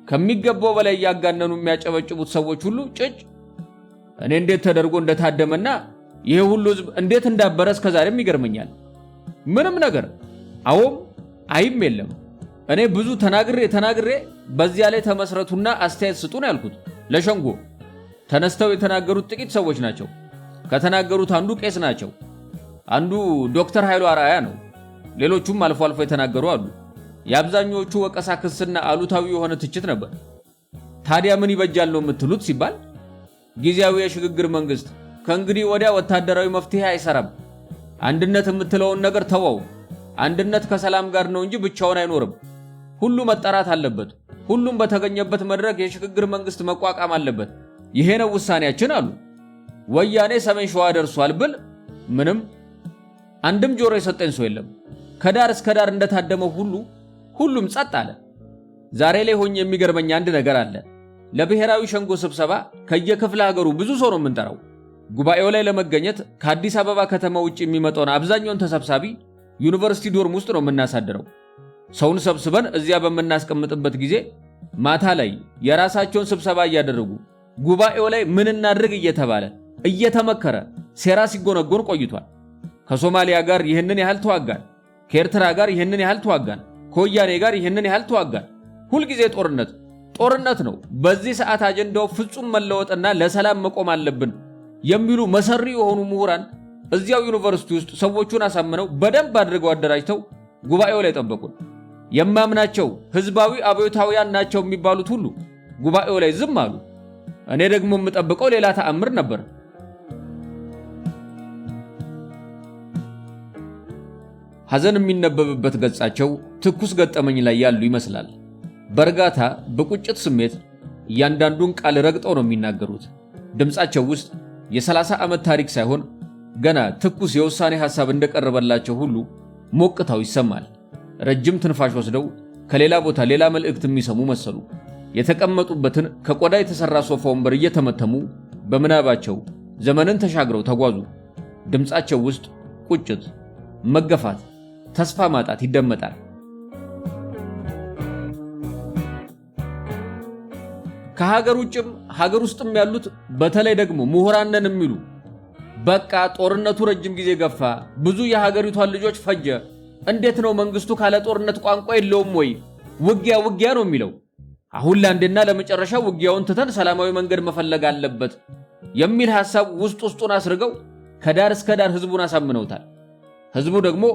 S1: ከሚገባው በላይ ያጋነኑ የሚያጨበጭቡት ሰዎች ሁሉ ጭጭ። እኔ እንዴት ተደርጎ እንደታደመና ይሄ ሁሉ ህዝብ እንዴት እንዳበረ እስከዛሬም ይገርመኛል። ምንም ነገር አዎም አይም የለም። እኔ ብዙ ተናግሬ በዚያ ላይ ተመስረቱና አስተያየት ስጡን ያልኩት ለሸንጎ ተነስተው የተናገሩት ጥቂት ሰዎች ናቸው። ከተናገሩት አንዱ ቄስ ናቸው። አንዱ ዶክተር ኃይሉ አርአያ ነው። ሌሎቹም አልፎ አልፎ የተናገሩ አሉ። የአብዛኞቹ ወቀሳ ክስና አሉታዊ የሆነ ትችት ነበር። ታዲያ ምን ይበጃል ነው የምትሉት ሲባል ጊዜያዊ የሽግግር መንግስት ከእንግዲህ ወዲያ ወታደራዊ መፍትሄ አይሰራም። አንድነት የምትለውን ነገር ተወው። አንድነት ከሰላም ጋር ነው እንጂ ብቻውን አይኖርም። ሁሉ መጠራት አለበት። ሁሉም በተገኘበት መድረክ የሽግግር መንግስት መቋቋም አለበት። ይሄ ነው ውሳኔያችን አሉ። ወያኔ ሰሜን ሸዋ ደርሷል ብል ምንም አንድም ጆሮ የሰጠኝ ሰው የለም። ከዳር እስከ ዳር እንደታደመው ሁሉም ጸጥ አለ። ዛሬ ላይ ሆኜ የሚገርመኝ አንድ ነገር አለ። ለብሔራዊ ሸንጎ ስብሰባ ከየክፍለ ሀገሩ ብዙ ሰው ነው የምንጠራው። ጉባኤው ላይ ለመገኘት ከአዲስ አበባ ከተማ ውጭ የሚመጣውን አብዛኛውን ተሰብሳቢ ዩኒቨርሲቲ ዶርም ውስጥ ነው የምናሳድረው። ሰውን ሰብስበን እዚያ በምናስቀምጥበት ጊዜ ማታ ላይ የራሳቸውን ስብሰባ እያደረጉ ጉባኤው ላይ ምን እናድርግ እየተባለ እየተመከረ ሴራ ሲጎነጎን ቆይቷል። ከሶማሊያ ጋር ይህንን ያህል ተዋጋን፣ ከኤርትራ ጋር ይህንን ያህል ተዋጋን፣ ከወያኔ ጋር ይህንን ያህል ተዋጋን። ሁልጊዜ ጦርነት ነው። በዚህ ሰዓት አጀንዳው ፍጹም መለወጥና ለሰላም መቆም አለብን የሚሉ መሰሪ የሆኑ ምሁራን እዚያው ዩኒቨርሲቲ ውስጥ ሰዎቹን አሳምነው በደንብ አድርገው አደራጅተው ጉባኤው ላይ ጠበቁን። የማምናቸው ህዝባዊ አብዮታውያን ናቸው የሚባሉት ሁሉ ጉባኤው ላይ ዝም አሉ። እኔ ደግሞ የምጠብቀው ሌላ ተአምር ነበር። ሐዘን የሚነበብበት ገጻቸው ትኩስ ገጠመኝ ላይ ያሉ ይመስላል። በእርጋታ በቁጭት ስሜት እያንዳንዱን ቃል ረግጠው ነው የሚናገሩት። ድምጻቸው ውስጥ የ30 ዓመት ታሪክ ሳይሆን ገና ትኩስ የውሳኔ ሐሳብ እንደቀረበላቸው ሁሉ ሞቅታው ይሰማል። ረጅም ትንፋሽ ወስደው ከሌላ ቦታ ሌላ መልእክት የሚሰሙ መሰሉ። የተቀመጡበትን ከቆዳ የተሰራ ሶፋ ወንበር እየተመተሙ በምናባቸው ዘመንን ተሻግረው ተጓዙ። ድምጻቸው ውስጥ ቁጭት፣ መገፋት፣ ተስፋ ማጣት ይደመጣል። ከሀገር ውጭም ሀገር ውስጥም ያሉት በተለይ ደግሞ ምሁራን ነን የሚሉ በቃ ጦርነቱ ረጅም ጊዜ ገፋ፣ ብዙ የሀገሪቷን ልጆች ፈጀ፣ እንዴት ነው መንግስቱ ካለ ጦርነት ቋንቋ የለውም ወይ? ውጊያ ነው የሚለው። አሁን ለአንዴና ለመጨረሻ ውጊያውን ትተን ሰላማዊ መንገድ መፈለግ አለበት የሚል ሐሳብ ውስጡን አስርገው ከዳር እስከ ዳር ህዝቡን አሳምነውታል። ህዝቡ ደግሞ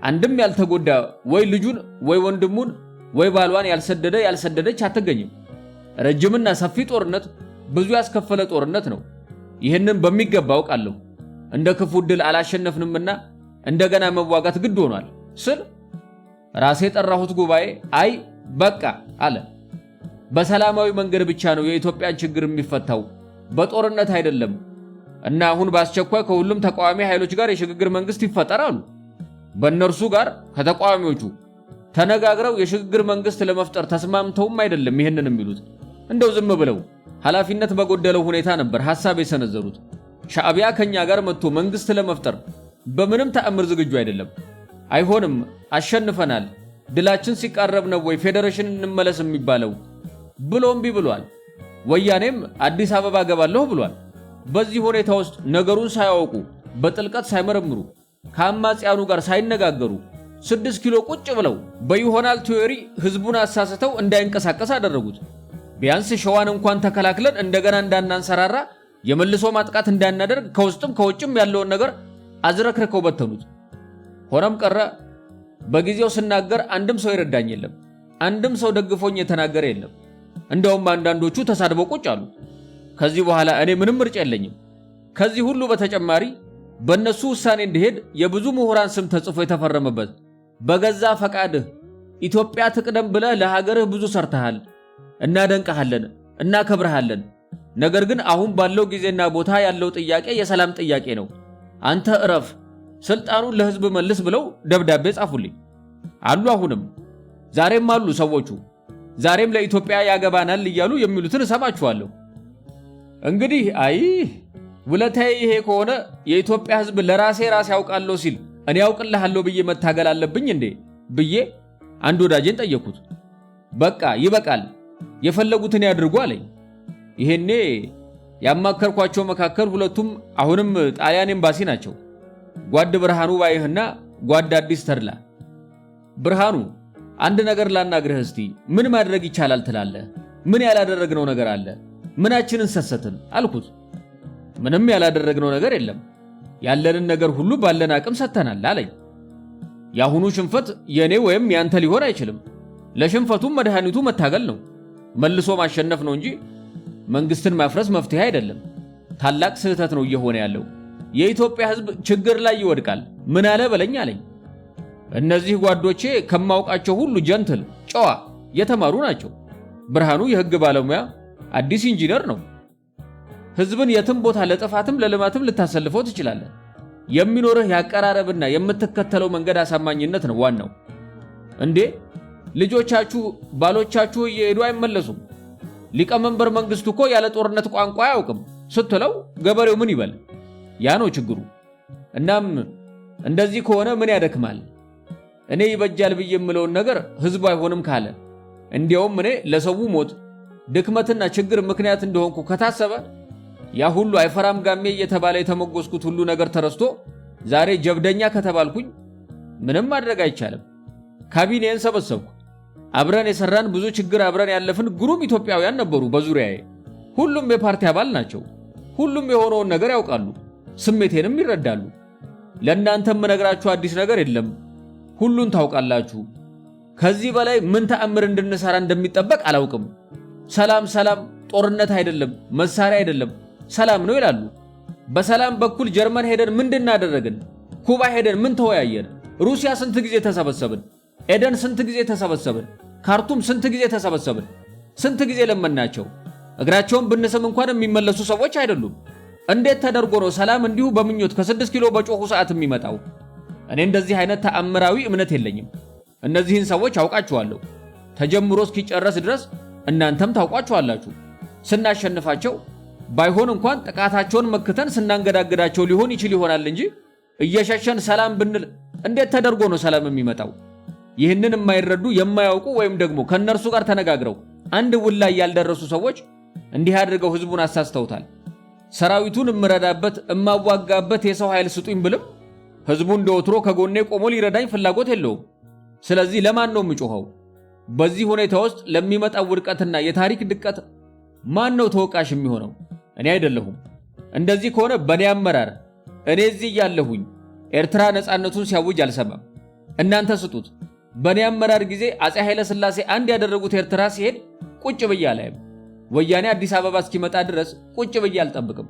S1: አንድም ያልተጎዳ ወይ ልጁን ወይ ወንድሙን ወይ ባሏን ያልሰደደች አትገኝም። ረጅምና ሰፊ ጦርነት ብዙ ያስከፈለ ጦርነት ነው። ይህንን በሚገባ አውቃለሁ። እንደ ክፉ ድል አላሸነፍንምና እንደገና መዋጋት ግድ ሆኗል ስል ራሴ የጠራሁት ጉባኤ አይ በቃ አለ። በሰላማዊ መንገድ ብቻ ነው የኢትዮጵያን ችግር የሚፈታው፣ በጦርነት አይደለም እና አሁን በአስቸኳይ ከሁሉም ተቃዋሚ ኃይሎች ጋር የሽግግር መንግስት ይፈጠራሉ። በእነርሱ ጋር ከተቃዋሚዎቹ ተነጋግረው የሽግግር መንግስት ለመፍጠር ተስማምተውም አይደለም ይህንን የሚሉት። እንደው ዝም ብለው ኃላፊነት በጎደለው ሁኔታ ነበር ሐሳብ የሰነዘሩት። ሻዕቢያ ከኛ ጋር መጥቶ መንግስት ለመፍጠር በምንም ተአምር ዝግጁ አይደለም። አይሆንም፣ አሸንፈናል፣ ድላችን ሲቃረብ ነው ወይ ፌዴሬሽን እንመለስ የሚባለው ብሎ እምቢ ብሏል። ወያኔም አዲስ አበባ ገባለሁ ብሏል። በዚህ ሁኔታ ውስጥ ነገሩን ሳያውቁ በጥልቀት ሳይመረምሩ ከአማጽያኑ ጋር ሳይነጋገሩ 6 ኪሎ ቁጭ ብለው በይሆናል ቲዮሪ ህዝቡን አሳስተው እንዳይንቀሳቀስ አደረጉት። ቢያንስ ሸዋን እንኳን ተከላክለን እንደገና እንዳናንሰራራ የመልሶ ማጥቃት እንዳናደርግ ከውስጥም ከውጭም ያለውን ነገር አዝረክርከው በተኑት። ሆነም ቀረ በጊዜው ስናገር አንድም ሰው ይረዳኝ የለም። አንድም ሰው ደግፎኝ የተናገረ የለም። እንደውም አንዳንዶቹ ተሳድበው ቁጭ አሉ። ከዚህ በኋላ እኔ ምንም ምርጫ የለኝም። ከዚህ ሁሉ በተጨማሪ በእነሱ ውሳኔ እንዲሄድ የብዙ ምሁራን ስም ተጽፎ የተፈረመበት በገዛ ፈቃድህ ኢትዮጵያ ትቅደም ብለህ ለሀገርህ ብዙ ሰርተሃል፣ እናደንቀሃለን፣ እናከብረሃለን። ነገር ግን አሁን ባለው ጊዜና ቦታ ያለው ጥያቄ የሰላም ጥያቄ ነው። አንተ እረፍ፣ ስልጣኑን ለህዝብ መልስ ብለው ደብዳቤ ጻፉልኝ አሉ። አሁንም ዛሬም አሉ ሰዎቹ። ዛሬም ለኢትዮጵያ ያገባናል እያሉ የሚሉትን እሰማችኋለሁ። እንግዲህ ውለታዬ ይሄ ከሆነ የኢትዮጵያ ህዝብ ለራሴ ያውቃለሁ ሲል እኔ ያውቅልሃለሁ ብዬ መታገል አለብኝ እንዴ ብዬ አንድ ወዳጄን ጠየኩት። በቃ ይበቃል፣ የፈለጉትን ያድርጉ አለኝ። ይሄኔ ያማከርኳቸው መካከል ሁለቱም አሁንም ጣሊያን ኤምባሲ ናቸው። ጓድ ብርሃኑ ባይህና ጓድ አዲስ ተድላ። ብርሃኑ አንድ ነገር ላናግርህ እስቲ፣ ምን ማድረግ ይቻላል ትላለህ? ምን ያላደረግነው ነገር አለ? ምናችንን ሰሰትን አልኩት። ምንም ያላደረግነው ነገር የለም፣ ያለንን ነገር ሁሉ ባለን አቅም ሰተናል አለኝ። ያሁኑ ሽንፈት የኔ ወይም ያንተ ሊሆን አይችልም። ለሽንፈቱም መድኃኒቱ መታገል ነው፣ መልሶ ማሸነፍ ነው እንጂ መንግስትን ማፍረስ መፍትሄ አይደለም። ታላቅ ስህተት ነው እየሆነ ያለው። የኢትዮጵያ ህዝብ ችግር ላይ ይወድቃል። ምን አለ በለኝ አለኝ። እነዚህ ጓዶቼ ከማውቃቸው ሁሉ ጀንትል፣ ጨዋ፣ የተማሩ ናቸው። ብርሃኑ የህግ ባለሙያ፣ አዲስ ኢንጂነር ነው። ህዝብን የትም ቦታ ለጥፋትም ለልማትም ልታሰልፈው ትችላለህ። የሚኖርህ ያቀራረብና የምትከተለው መንገድ አሳማኝነት ነው ዋናው። እንዴ ልጆቻችሁ ባሎቻችሁ እየሄዱ አይመለሱም። ሊቀመንበር መንግስቱ እኮ ያለ ጦርነት ቋንቋ አያውቅም ስትለው ገበሬው ምን ይበል? ያ ነው ችግሩ። እናም እንደዚህ ከሆነ ምን ያደክማል? እኔ ይበጃል ብዬ የምለውን ነገር ህዝቡ አይሆንም ካለ፣ እንዲያውም እኔ ለሰው ሞት ድክመትና ችግር ምክንያት እንደሆንኩ ከታሰበ ያ ሁሉ አይፈራም ጋሜ እየተባለ የተመጎስኩት ሁሉ ነገር ተረስቶ ዛሬ ጀብደኛ ከተባልኩኝ ምንም ማድረግ አይቻልም። ካቢኔን ሰበሰብኩ። አብረን የሰራን ብዙ ችግር አብረን ያለፍን ግሩም ኢትዮጵያውያን ነበሩ በዙሪያዬ። ሁሉም የፓርቲ አባል ናቸው። ሁሉም የሆነውን ነገር ያውቃሉ፣ ስሜቴንም ይረዳሉ። ለእናንተም የምነግራችሁ አዲስ ነገር የለም፣ ሁሉን ታውቃላችሁ። ከዚህ በላይ ምን ተአምር እንድንሰራ እንደሚጠበቅ አላውቅም። ሰላም ሰላም፣ ጦርነት አይደለም፣ መሳሪያ አይደለም፣ ሰላም ነው ይላሉ። በሰላም በኩል ጀርመን ሄደን ምንድን አደረግን? ኩባ ሄደን ምን ተወያየን? ሩሲያ ስንት ጊዜ ተሰበሰብን? ኤደን ስንት ጊዜ ተሰበሰብን? ካርቱም ስንት ጊዜ ተሰበሰብን? ስንት ጊዜ ለመናቸው? እግራቸውን ብንስም እንኳን የሚመለሱ ሰዎች አይደሉም። እንዴት ተደርጎ ነው ሰላም እንዲሁ በምኞት ከ6 ኪሎ በጮሁ ሰዓት የሚመጣው? እኔ እንደዚህ አይነት ተአምራዊ እምነት የለኝም። እነዚህን ሰዎች አውቃቸዋለሁ። ተጀምሮ እስኪጨረስ ድረስ እናንተም ታውቋቸዋላችሁ። ስናሸንፋቸው ባይሆን እንኳን ጥቃታቸውን መክተን ስናንገዳግዳቸው ሊሆን ይችል ይሆናል እንጂ እየሸሸን ሰላም ብንል እንዴት ተደርጎ ነው ሰላም የሚመጣው? ይህንን የማይረዱ የማያውቁ ወይም ደግሞ ከነርሱ ጋር ተነጋግረው አንድ ውል ላይ ያልደረሱ ሰዎች እንዲህ አድርገው ህዝቡን አሳስተውታል። ሰራዊቱን እምረዳበት እማዋጋበት የሰው ኃይል ስጡኝ ብልም ህዝቡ እንደወትሮ ከጎኔ ቆሞ ሊረዳኝ ፍላጎት የለውም። ስለዚህ ለማን ነው የምጮኸው? በዚህ ሁኔታ ውስጥ ለሚመጣው ውድቀትና የታሪክ ድቀት ማን ነው ተወቃሽ የሚሆነው? እኔ አይደለሁም። እንደዚህ ከሆነ በእኔ አመራር እኔ እዚህ ያለሁኝ ኤርትራ ነፃነቱን ሲያውጅ አልሰማም። እናንተ ስጡት። በእኔ አመራር ጊዜ አፄ ኃይለ ሥላሴ አንድ ያደረጉት ኤርትራ ሲሄድ ቁጭ ብዬ አላይም። ወያኔ አዲስ አበባ እስኪመጣ ድረስ ቁጭ ብዬ አልጠብቅም።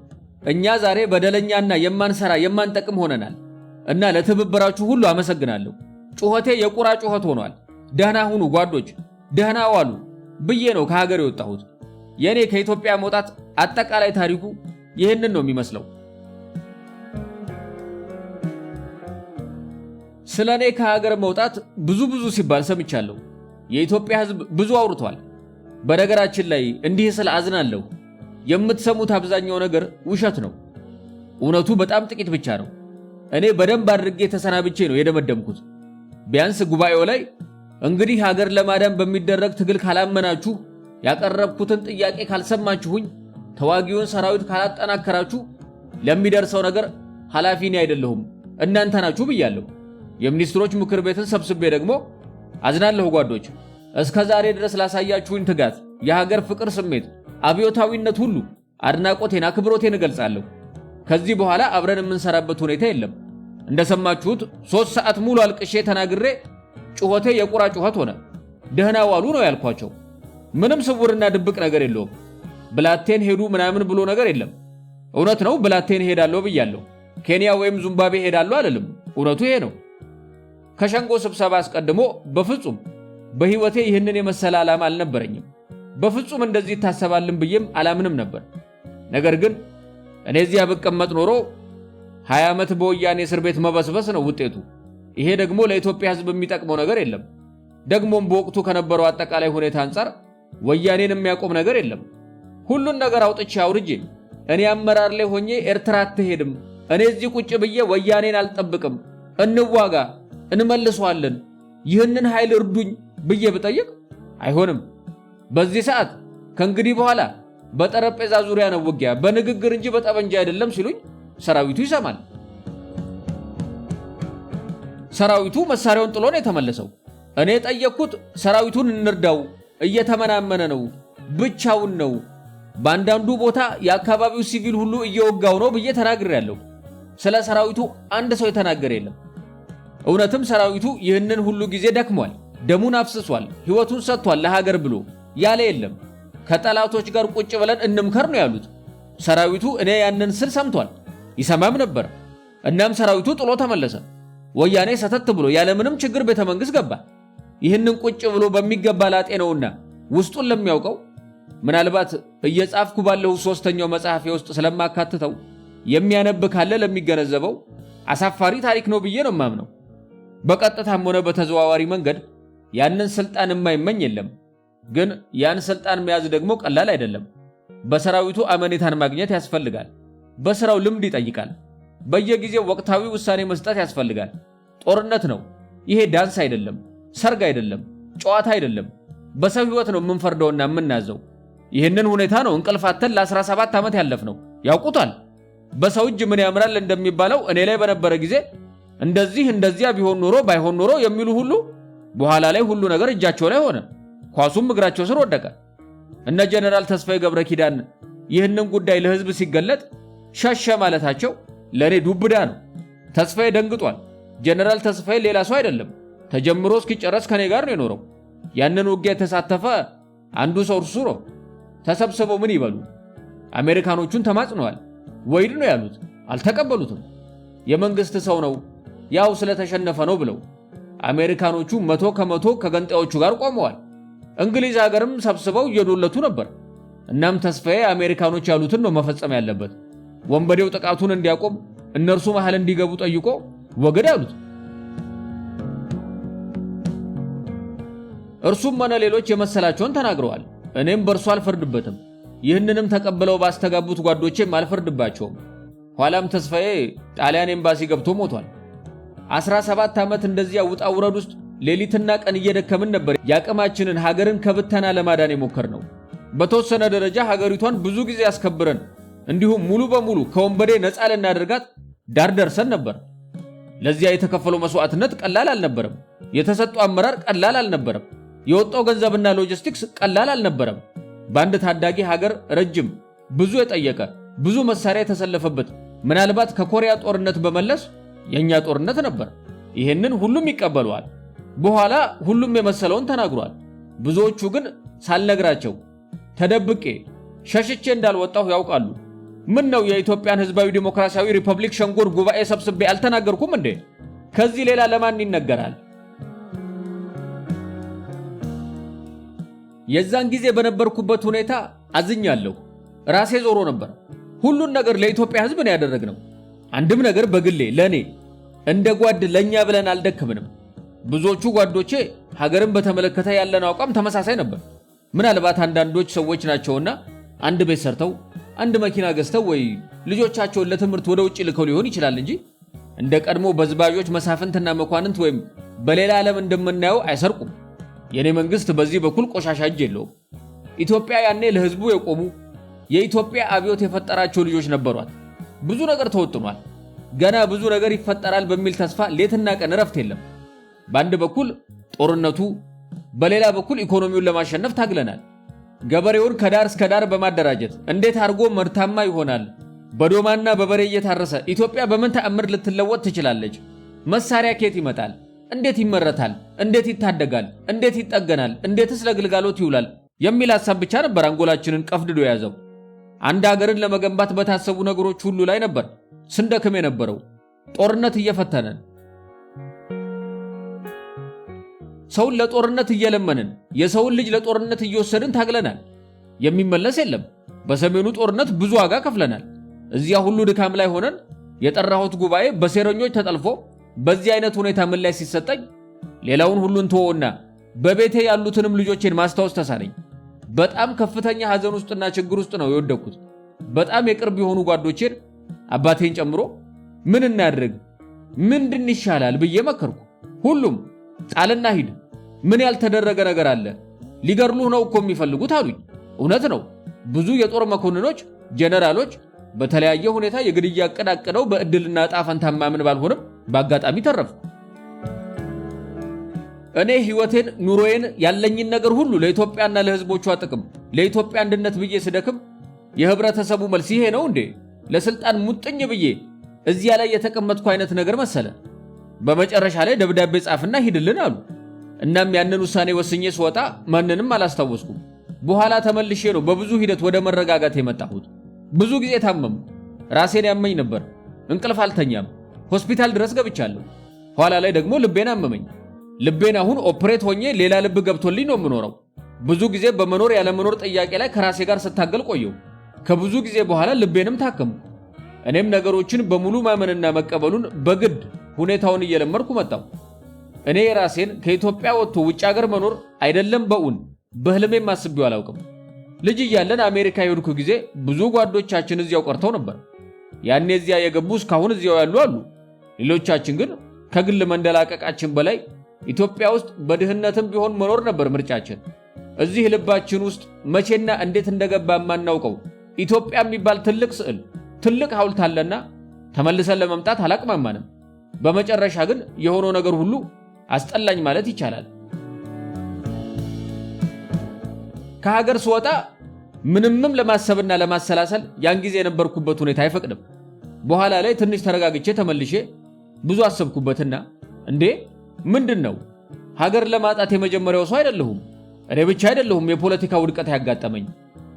S1: እኛ ዛሬ በደለኛና የማንሰራ የማንጠቅም ሆነናል እና ለትብብራችሁ ሁሉ አመሰግናለሁ። ጩኸቴ የቁራ ጩኸት ሆኗል። ደህና ሁኑ ጓዶች፣ ደህና ዋሉ ብዬ ነው ከሀገር የወጣሁት። የኔ ከኢትዮጵያ መውጣት አጠቃላይ ታሪኩ ይህንን ነው የሚመስለው። ስለኔ ከሀገር መውጣት ብዙ ሲባል ሰምቻለሁ። የኢትዮጵያ ሕዝብ ብዙ አውርቷል። በነገራችን ላይ እንዲህ ስለ አዝናለሁ የምትሰሙት አብዛኛው ነገር ውሸት ነው። እውነቱ በጣም ጥቂት ብቻ ነው። እኔ በደንብ አድርጌ ተሰናብቼ ነው የደመደምኩት። ቢያንስ ጉባኤው ላይ እንግዲህ ሀገር ለማዳን በሚደረግ ትግል ካላመናችሁ፣ ያቀረብኩትን ጥያቄ ካልሰማችሁኝ፣ ተዋጊውን ሰራዊት ካላጠናከራችሁ ለሚደርሰው ነገር ኃላፊ እኔ አይደለሁም እናንተ ናችሁ ብያለሁ። የሚኒስትሮች ምክር ቤትን ሰብስቤ ደግሞ አዝናለሁ ጓዶች፣ እስከ ዛሬ ድረስ ላሳያችሁኝ ትጋት፣ የሀገር ፍቅር ስሜት፣ አብዮታዊነት ሁሉ አድናቆቴን አክብሮቴን እገልጻለሁ። ከዚህ በኋላ አብረን የምንሰራበት ሁኔታ የለም። እንደሰማችሁት 3 ሰዓት ሙሉ አልቅሼ ተናግሬ ጩኸቴ የቁራ ጩኸት ሆነ። ደህና ዋሉ ነው ያልኳቸው። ምንም ስውርና ድብቅ ነገር የለውም። ብላቴን ሄዱ ምናምን ብሎ ነገር የለም። እውነት ነው ብላቴን ሄዳለሁ ብያለሁ። ኬንያ ወይም ዚምባብዌ ሄዳለሁ አልልም። እውነቱ ይሄ ነው። ከሸንጎ ስብሰባ አስቀድሞ በፍጹም በህይወቴ ይህንን የመሰለ ዓላማ አልነበረኝም። በፍጹም እንደዚህ ይታሰባልን ብዬም አላምንም ነበር። ነገር ግን እኔ እዚያ ብቀመጥ ኖሮ 20 ዓመት በወያኔ እስር ቤት መበስበስ ነው ውጤቱ። ይሄ ደግሞ ለኢትዮጵያ ህዝብ የሚጠቅመው ነገር የለም። ደግሞም በወቅቱ ከነበረው አጠቃላይ ሁኔታ አንፃር ወያኔን የሚያቆም ነገር የለም። ሁሉን ነገር አውጥቼ አውርጄ እኔ አመራር ላይ ሆኜ ኤርትራ አትሄድም፣ እኔ እዚህ ቁጭ ብዬ ወያኔን አልጠብቅም፣ እንዋጋ፣ እንመልሰዋለን፣ ይህንን ኃይል እርዱኝ ብዬ ብጠይቅ አይሆንም። በዚህ ሰዓት ከእንግዲህ በኋላ በጠረጴዛ ዙሪያ ነው ውጊያ፣ በንግግር እንጂ በጠመንጃ አይደለም ሲሉኝ ሰራዊቱ ይሰማል። ሰራዊቱ መሳሪያውን ጥሎ ነው የተመለሰው። እኔ ጠየቅኩት፣ ሰራዊቱን እንርዳው፣ እየተመናመነ ነው፣ ብቻውን ነው፣ በአንዳንዱ ቦታ የአካባቢው ሲቪል ሁሉ እየወጋው ነው ብዬ ተናግሬያለሁ። ስለ ሰራዊቱ አንድ ሰው የተናገረ የለም። እውነትም ሰራዊቱ ይህንን ሁሉ ጊዜ ደክሟል፣ ደሙን አፍስሷል፣ ህይወቱን ሰጥቷል ለሀገር ብሎ ያለ የለም። ከጠላቶች ጋር ቁጭ ብለን እንምከር ነው ያሉት። ሰራዊቱ እኔ ያንን ስል ሰምቷል፣ ይሰማም ነበር። እናም ሰራዊቱ ጥሎ ተመለሰ። ወያኔ ሰተት ብሎ ያለምንም ችግር ቤተ መንግስት ገባ። ይህንን ቁጭ ብሎ በሚገባ ላጤ ነውና ውስጡን ለሚያውቀው ምናልባት እየጻፍኩ ባለው ሶስተኛው መጽሐፌ ውስጥ ስለማካትተው የሚያነብ ካለ ለሚገነዘበው አሳፋሪ ታሪክ ነው ብዬ ነው የማምነው። በቀጥታም ሆነ በተዘዋዋሪ መንገድ ያንን ስልጣን የማይመኝ የለም። ግን ያን ስልጣን መያዝ ደግሞ ቀላል አይደለም። በሰራዊቱ አመኔታን ማግኘት ያስፈልጋል። በስራው ልምድ ይጠይቃል። በየጊዜው ወቅታዊ ውሳኔ መስጠት ያስፈልጋል። ጦርነት ነው ይሄ፣ ዳንስ አይደለም፣ ሰርግ አይደለም፣ ጨዋታ አይደለም። በሰው ህይወት ነው የምንፈርደውና የምናዘው። ይህንን ሁኔታ ነው እንቅልፋተን ለ17 ዓመት ያለፍነው። ያውቁታል። በሰው እጅ ምን ያምራል እንደሚባለው እኔ ላይ በነበረ ጊዜ እንደዚያ ቢሆን ኖሮ ባይሆን ኖሮ የሚሉ ሁሉ በኋላ ላይ ሁሉ ነገር እጃቸው ላይ ሆነ፣ ኳሱም እግራቸው ስር ወደቀ። እነ ጀነራል ተስፋዬ ገብረ ኪዳን ይህንን ጉዳይ ለህዝብ ሲገለጥ ሸሸ ማለታቸው ለኔ ዱብዳ ነው። ተስፋዬ ደንግጧል። ጀነራል ተስፋዬ ሌላ ሰው አይደለም። ተጀምሮ እስኪጨረስ ከኔ ጋር ነው የኖረው። ያንን ውጊያ የተሳተፈ አንዱ ሰው እርሱ ነው። ተሰብስበው ምን ይበሉ? አሜሪካኖቹን ተማጽነዋል። ወይድ ነው ያሉት፣ አልተቀበሉትም። የመንግስት ሰው ነው ያው ስለተሸነፈ ነው ብለው አሜሪካኖቹ 100% ከገንጣዮቹ ጋር ቆመዋል። እንግሊዝ ሀገርም ሰብስበው እየዶለቱ ነበር። እናም ተስፋዬ አሜሪካኖች ያሉትን ነው መፈጸም ያለበት። ወንበዴው ጥቃቱን እንዲያቆም እነርሱ መሃል እንዲገቡ ጠይቆ ወገድ አሉት። እርሱም ሆነ ሌሎች የመሰላቸውን ተናግረዋል። እኔም በእርሱ አልፈርድበትም። ይህንንም ተቀብለው ባስተጋቡት ጓዶቼም አልፈርድባቸውም። ኋላም ተስፋዬ ጣሊያን ኤምባሲ ገብቶ ሞቷል። 17 ዓመት እንደዚያ ውጣ ውረድ ውስጥ ሌሊትና ቀን እየደከምን ነበር ያቅማችንን ሀገርን ከብተና ለማዳን የሞከርነው። በተወሰነ ደረጃ ሀገሪቷን ብዙ ጊዜ ያስከብረን እንዲሁም ሙሉ በሙሉ ከወንበዴ ነፃ ልናደርጋት ዳር ደርሰን ነበር። ለዚያ የተከፈለው መስዋዕትነት ቀላል አልነበረም። የተሰጠው አመራር ቀላል አልነበረም። የወጣው ገንዘብና ሎጂስቲክስ ቀላል አልነበረም። በአንድ ታዳጊ ሀገር ረጅም፣ ብዙ የጠየቀ፣ ብዙ መሳሪያ የተሰለፈበት ምናልባት ከኮሪያ ጦርነት በመለስ የኛ ጦርነት ነበር። ይሄንን ሁሉም ይቀበለዋል። በኋላ ሁሉም የመሰለውን ተናግሯል። ብዙዎቹ ግን ሳልነግራቸው ተደብቄ ሸሽቼ እንዳልወጣሁ ያውቃሉ። ምን ነው የኢትዮጵያን ህዝባዊ ዲሞክራሲያዊ ሪፐብሊክ ሸንጎር ጉባኤ ሰብስቤ አልተናገርኩም እንዴ? ከዚህ ሌላ ለማን ይነገራል? የዛን ጊዜ በነበርኩበት ሁኔታ አዝኛለሁ። ራሴ ዞሮ ነበር። ሁሉን ነገር ለኢትዮጵያ ህዝብ ነው ያደረግነው። አንድም ነገር በግሌ ለኔ እንደ ጓድ ለኛ ብለን አልደከምንም። ብዙዎቹ ጓዶቼ ሀገርን በተመለከተ ያለን አቋም ተመሳሳይ ነበር። ምናልባት አንዳንዶች ሰዎች ናቸውና አንድ ቤት ሰርተው አንድ መኪና ገዝተው ወይ ልጆቻቸውን ለትምህርት ወደ ውጭ ልከው ሊሆን ይችላል እንጂ እንደ ቀድሞ በዝባዦች መሳፍንትና መኳንንት ወይም በሌላ ዓለም እንደምናየው አይሰርቁም። የኔ መንግስት በዚህ በኩል ቆሻሻ እጅ የለውም። ኢትዮጵያ ያኔ ለህዝቡ የቆሙ የኢትዮጵያ አብዮት የፈጠራቸው ልጆች ነበሯት። ብዙ ነገር ተወጥኗል። ገና ብዙ ነገር ይፈጠራል በሚል ተስፋ ሌትና ቀን እረፍት የለም። በአንድ በኩል ጦርነቱ፣ በሌላ በኩል ኢኮኖሚውን ለማሸነፍ ታግለናል። ገበሬውን ከዳር እስከ ዳር በማደራጀት እንዴት አድርጎ ምርታማ ይሆናል? በዶማና በበሬ እየታረሰ ኢትዮጵያ በምን ተአምር ልትለወጥ ትችላለች? መሳሪያ ከየት ይመጣል? እንዴት ይመረታል? እንዴት ይታደጋል? እንዴት ይጠገናል? እንዴትስ ለግልጋሎት ይውላል? የሚል ሐሳብ ብቻ ነበር አንጎላችንን ቀፍድዶ ያዘው። አንድ ሀገርን ለመገንባት በታሰቡ ነገሮች ሁሉ ላይ ነበር ስንደክም የነበረው። ጦርነት እየፈተነን፣ ሰውን ለጦርነት እየለመንን፣ የሰውን ልጅ ለጦርነት እየወሰድን ታግለናል። የሚመለስ የለም። በሰሜኑ ጦርነት ብዙ ዋጋ ከፍለናል። እዚያ ሁሉ ድካም ላይ ሆነን የጠራሁት ጉባኤ በሴረኞች ተጠልፎ በዚህ አይነት ሁኔታ ምላሽ ሲሰጠኝ ሌላውን ሁሉን ተወውና በቤቴ ያሉትንም ልጆቼን ማስታወስ ተሳነኝ። በጣም ከፍተኛ ሐዘን ውስጥና ችግር ውስጥ ነው የወደኩት። በጣም የቅርብ የሆኑ ጓዶቼን አባቴን ጨምሮ ምን እናድርግ፣ ምንድን ይሻላል ብዬ መከርኩ። ሁሉም ጣልና ሂድ፣ ምን ያልተደረገ ነገር አለ? ሊገርሉህ ነው እኮ የሚፈልጉት አሉኝ። እውነት ነው። ብዙ የጦር መኮንኖች፣ ጀነራሎች በተለያየ ሁኔታ የግድያ ዕቅድ አቅደው በእድልና ዕጣ ፈንታ ማምን ባልሆንም በአጋጣሚ ተረፉ። እኔ ሕይወቴን፣ ኑሮዬን፣ ያለኝን ነገር ሁሉ ለኢትዮጵያና ለሕዝቦቿ ጥቅም፣ ለኢትዮጵያ አንድነት ብዬ ስደክም የህብረተሰቡ መልስ ይሄ ነው እንዴ? ለስልጣን ሙጥኝ ብዬ እዚያ ላይ የተቀመጥኩ አይነት ነገር መሰለ። በመጨረሻ ላይ ደብዳቤ ጻፍና ሂድልን አሉ። እናም ያንን ውሳኔ ወስኜ ስወጣ ማንንም አላስታወስኩም። በኋላ ተመልሼ ነው በብዙ ሂደት ወደ መረጋጋት የመጣሁት። ብዙ ጊዜ ታመሙ። ራሴን ያመኝ ነበር። እንቅልፍ አልተኛም። ሆስፒታል ድረስ ገብቻለሁ። ኋላ ላይ ደግሞ ልቤን አመመኝ። ልቤን አሁን ኦፕሬት ሆኜ ሌላ ልብ ገብቶልኝ ነው የምኖረው። ብዙ ጊዜ በመኖር ያለመኖር ጥያቄ ላይ ከራሴ ጋር ስታገል ቆየው። ከብዙ ጊዜ በኋላ ልቤንም ታከሙ። እኔም ነገሮችን በሙሉ ማመንና መቀበሉን በግድ ሁኔታውን እየለመድኩ መጣሁ። እኔ ራሴን ከኢትዮጵያ ወጥቶ ውጭ ሀገር መኖር አይደለም በእውን በህልሜም አስቤው አላውቅም። ልጅ እያለን አሜሪካ የሄድኩ ጊዜ ብዙ ጓዶቻችን እዚያው ቀርተው ነበር። ያኔ እዚያ የገቡ እስካሁን እዚያው ያሉ አሉ። ሌሎቻችን ግን ከግል መንደላቀቃችን በላይ ኢትዮጵያ ውስጥ በድህነትም ቢሆን መኖር ነበር ምርጫችን። እዚህ ልባችን ውስጥ መቼና እንዴት እንደገባ የማናውቀው ኢትዮጵያ የሚባል ትልቅ ስዕል፣ ትልቅ ሐውልት አለና ተመልሰን ለመምጣት አላቅማማንም። በመጨረሻ ግን የሆነው ነገር ሁሉ አስጠላኝ ማለት ይቻላል። ከሀገር ስወጣ ምንምም ለማሰብና ለማሰላሰል ያን ጊዜ የነበርኩበት ሁኔታ አይፈቅድም። በኋላ ላይ ትንሽ ተረጋግቼ ተመልሼ ብዙ አሰብኩበትና እንዴ ምንድን ነው ሀገር ለማጣት የመጀመሪያው ሰው አይደለሁም። እኔ ብቻ አይደለሁም የፖለቲካ ውድቀት ያጋጠመኝ።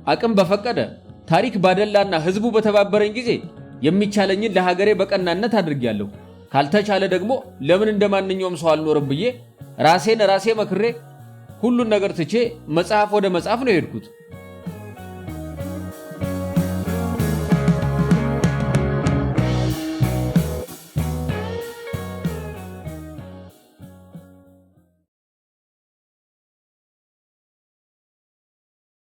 S1: አቅም በፈቀደ ታሪክ ባደላና ህዝቡ በተባበረኝ ጊዜ የሚቻለኝን ለሀገሬ በቀናነት አድርጌያለሁ። ካልተቻለ ደግሞ ለምን እንደማንኛውም ሰው አልኖርም ብዬ ራሴ መክሬ ሁሉን ነገር ትቼ መጽሐፍ ወደ መጽሐፍ ነው የሄድኩት።